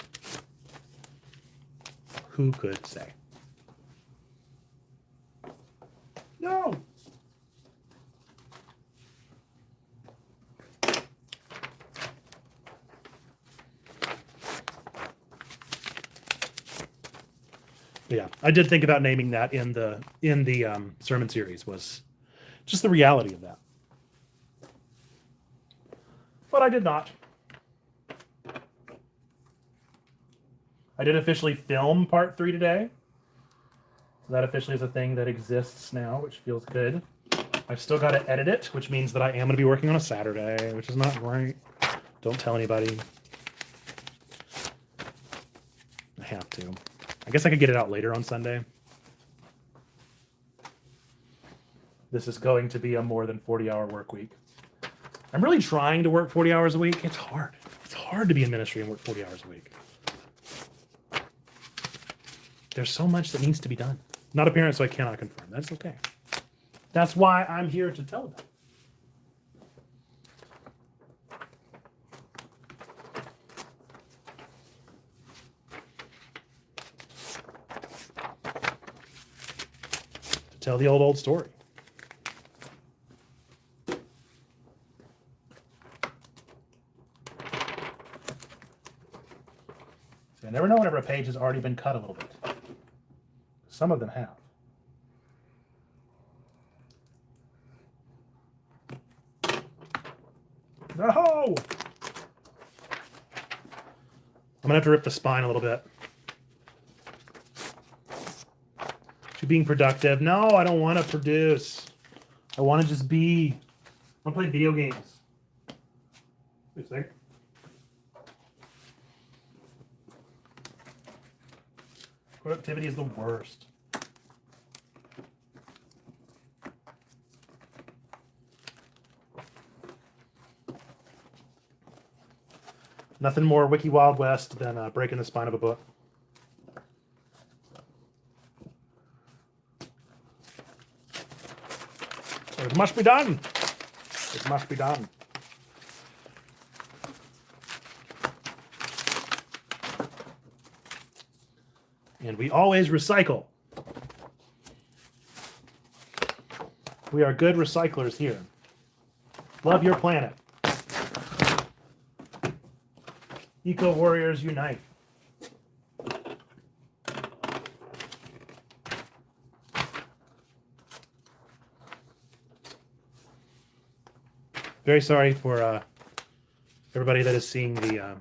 Who could say? No. Yeah, I did think about naming that in the sermon series, was just the reality of that. But I did not. I did officially film part 3 today. So that officially is a thing that exists now, which feels good. I've still got to edit it, which means that I am going to be working on a Saturday, which is not great. Don't tell anybody. I have to. I guess I could get it out later on Sunday. This is going to be a more than 40-hour work week. I'm really trying to work 40 hours a week. It's hard. It's hard to be in ministry and work 40 hours a week. There's so much that needs to be done. Not a parent, so I cannot confirm. That's okay. That's why I'm here to tell them. To tell the old story. So I never know whenever a page has already been cut a little bit. Some of them have. No! I'm gonna have to rip the spine a little bit. To being productive. No, I don't want to produce. I want to just be. I want to play video games. Wait a second. Productivity is the worst. Nothing more Wiki Wild West than breaking the spine of a book. So it must be done. It must be done. And we always recycle. We are good recyclers here. Love your planet. Eco warriors unite. Very sorry for everybody that is seeing the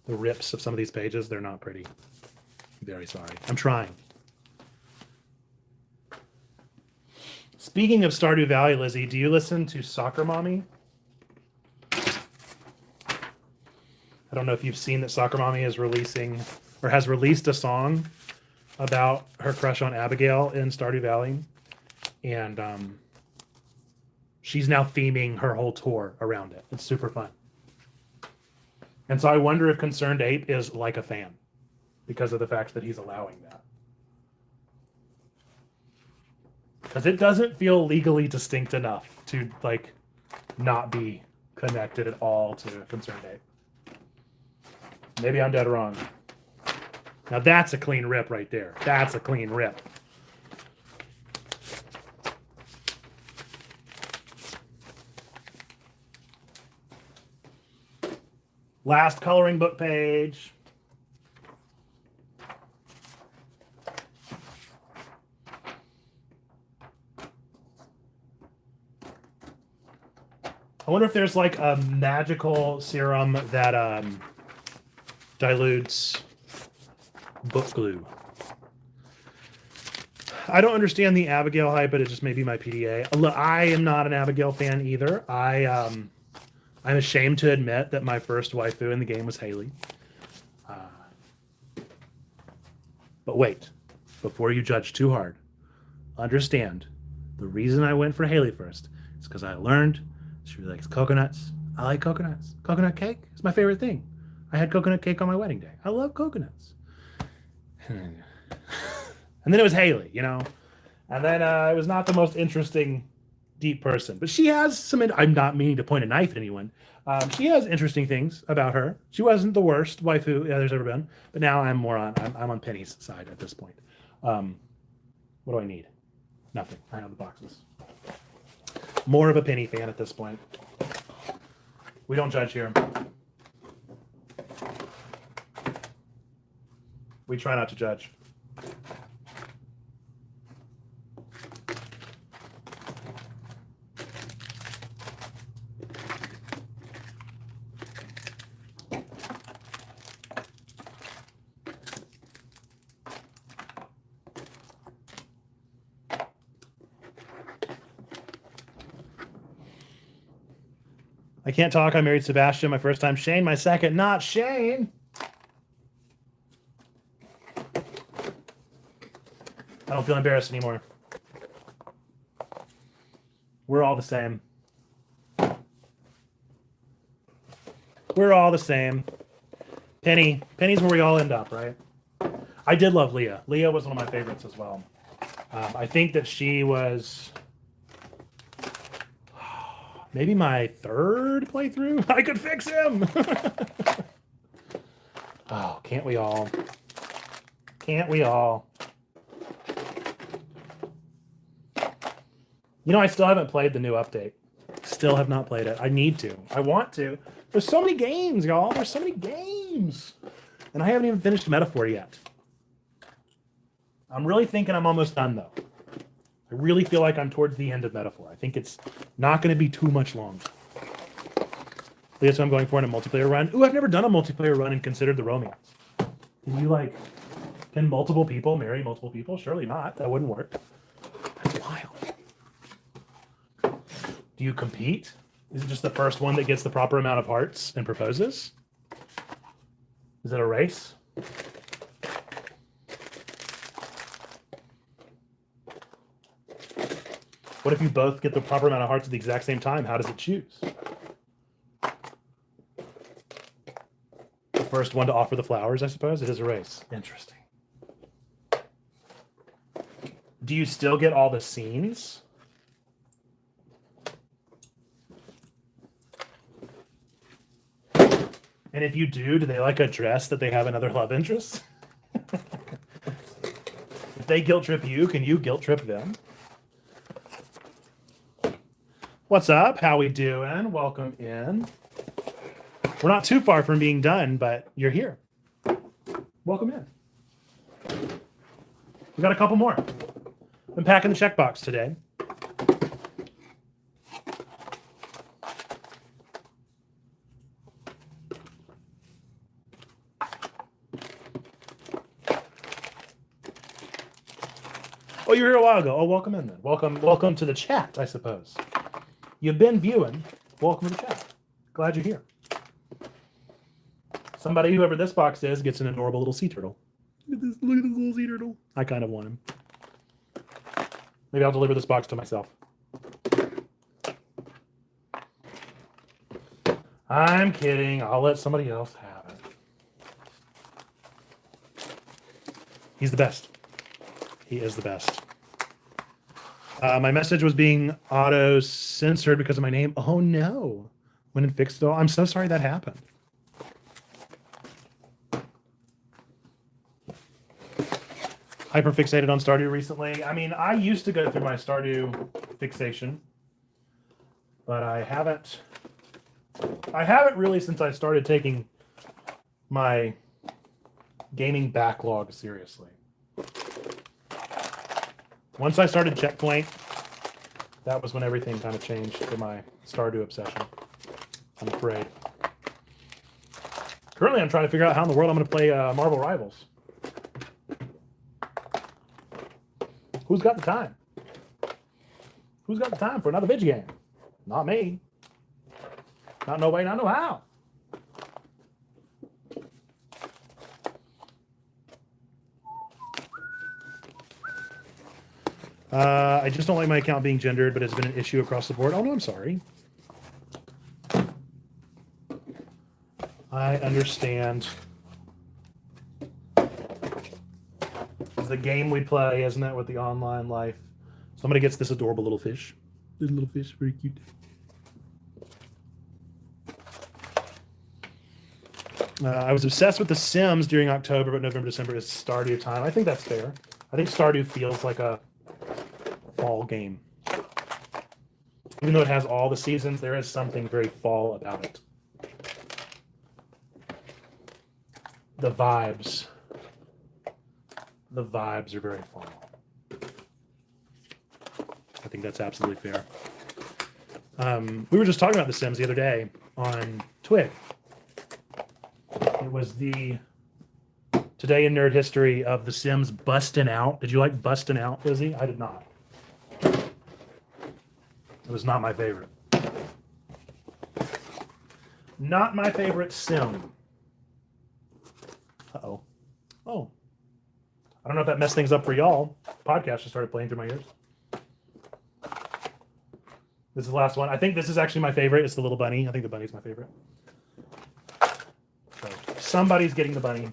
rips of some of these pages. They're not pretty. Very sorry. I'm trying. Speaking of Stardew Valley, Lizzie, do you listen to Soccer Mommy? I don't know if you've seen that Soccer Mommy is releasing or has released a song about her crush on Abigail in Stardew Valley. And she's now theming her whole tour around it. It's super fun. And so I wonder if Concerned Ape is like a fan because of the fact that he's allowing that. Because it doesn't feel legally distinct enough to like not be connected at all to Concerned Ape. Maybe I'm dead wrong. Now that's a clean rip right there. That's a clean rip. Last coloring book page. I wonder if there's like a magical serum that dilutes book glue. I don't understand the Abigail hype, but it just may be my PDA. Look, I am not an Abigail fan either. I'm ashamed to admit that my first waifu in the game was Haley. But wait, before you judge too hard, understand the reason I went for Haley first is because I learned she really likes coconuts. I like coconuts. Coconut cake is my favorite thing. I had coconut cake on my wedding day. I love coconuts. And then it was Haley, you know? And then it was not the most interesting, deep person. But she has some... I'm not meaning to point a knife at anyone. She has interesting things about her. She wasn't the worst waifu there's ever been. But now I'm on Penny's side at this point. What do I need? Nothing. I have the boxes. More of a Penny fan at this point. We don't judge here. We try not to judge. I can't talk. I married Sebastian my first time. Shane my second. Not Shane. I don't feel embarrassed anymore. We're all the same. We're all the same. Penny's where we all end up, right? I did love Leah. Leah was one of my favorites as well. I think that she was maybe my third playthrough. I could fix him. Oh, can't we all? Can't we all? You know, I still haven't played the new update. Still have not played it. I need to. I want to. There's so many games, y'all. There's so many games. And I haven't even finished Metaphor yet. I'm really thinking I'm almost done, though. I really feel like I'm towards the end of Metaphor. I think it's not going to be too much longer. That's what I'm going for in a multiplayer run. Ooh, I've never done a multiplayer run and considered the romance. Can multiple people marry multiple people? Surely not. That wouldn't work. That's wild. Do you compete? Is it just the first one that gets the proper amount of hearts and proposes? Is it a race? What if you both get the proper amount of hearts at the exact same time? How does it choose? The first one to offer the flowers, I suppose? It is a race. Interesting. Do you still get all the scenes? And if you do they like address that they have another love interest? If they guilt trip you, can you guilt trip them? What's up? How we doing? Welcome in. We're not too far from being done, but you're here. Welcome in. We got a couple more. I'm packing the checkbox today. Oh, you were here a while ago. Oh, welcome in then. Welcome to the chat, I suppose. You've been viewing. Welcome to the chat. Glad you're here. Somebody, whoever this box is, gets an adorable little sea turtle. Look at this little sea turtle. I kind of want him. Maybe I'll deliver this box to myself. I'm kidding. I'll let somebody else have it. He's the best. He is the best. My message was being auto-censored because of my name. Oh, no. When it fixed it all. I'm so sorry that happened. hyper fixated on Stardew recently. I mean, I used to go through my Stardew fixation, but I haven't really since I started taking my gaming backlog seriously. Once I started Checkpoint, that was when everything kind of changed for my Stardew obsession, I'm afraid. Currently, I'm trying to figure out how in the world I'm going to play Marvel Rivals. Who's got the time? Who's got the time for another video game? Not me. Not no way, not no how. I just don't like my account being gendered, but it's been an issue across the board. Oh, no, I'm sorry. I understand. It's the game we play, isn't it, with the online life? Somebody gets this adorable little fish. This little fish, very cute. I was obsessed with The Sims during October, but November, December is Stardew time. I think that's fair. I think Stardew feels like a fall game. Even though it has all the seasons, there is something very fall about it. The vibes are very fall. I think that's absolutely fair. We were just talking about The Sims the other day on Twig. It was the Today in Nerd History of The Sims busting out. Did you like busting out, Lizzie? I did not. It was not my favorite. Not my favorite Sim. Uh-oh. Oh. I don't know if that messed things up for y'all. Podcast just started playing through my ears. This is the last one. I think this is actually my favorite. It's the little bunny. I think the bunny's my favorite. So somebody's getting the bunny.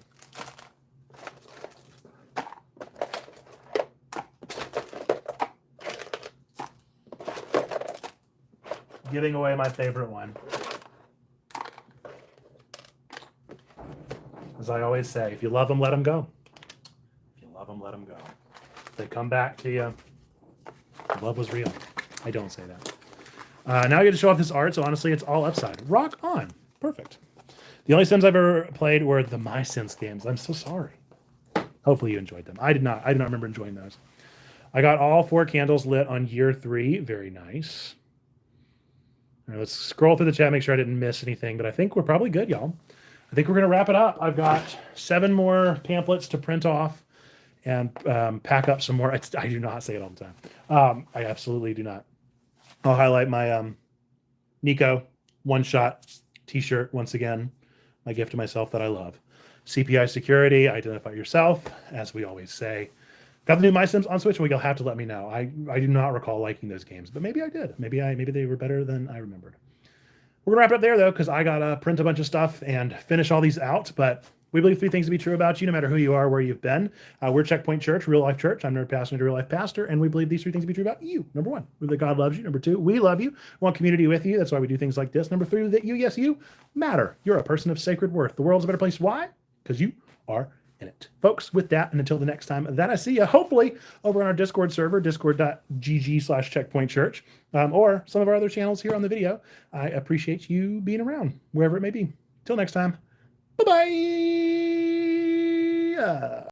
Giving away my favorite one. As I always say, if you love them, let them go. If you love them, let them go. If they come back to you, love was real. I don't say that. Now I get to show off this art, so honestly, it's all upside. Rock on. Perfect. The only Sims I've ever played were the My Sims games. I'm so sorry. Hopefully you enjoyed them. I did not remember enjoying those. I got all 4 candles lit on year 3. Very nice. All right, let's scroll through the chat, make sure I didn't miss anything, but I think we're probably good, y'all. I think we're going to wrap it up. I've got 7 more pamphlets to print off and pack up some more. I do not say it all the time. I absolutely do not. I'll highlight my Nico one-shot t-shirt once again, my gift to myself that I love. CPI security, identify yourself, as we always say. Got the new My Sims on Switch, and you'll have to let me know. I do not recall liking those games, but maybe I did. Maybe they were better than I remembered. We're gonna wrap it up there though, because I gotta print a bunch of stuff and finish all these out. But we believe 3 things to be true about you, no matter who you are, where you've been. We're Checkpoint Church, real life church. I'm Nerd Pastor, real life pastor, and we believe these 3 things to be true about you. Number 1, that God loves you. Number 2, we love you. We want community with you. That's why we do things like this. Number 3, that you, yes, you matter. You're a person of sacred worth. The world's a better place. Why? Because you are in it. Folks, with that, and until the next time that I see you, hopefully over on our Discord server, discord.gg/checkpointchurch, or some of our other channels here on the video. I appreciate you being around, wherever it may be. Till next time, bye-bye.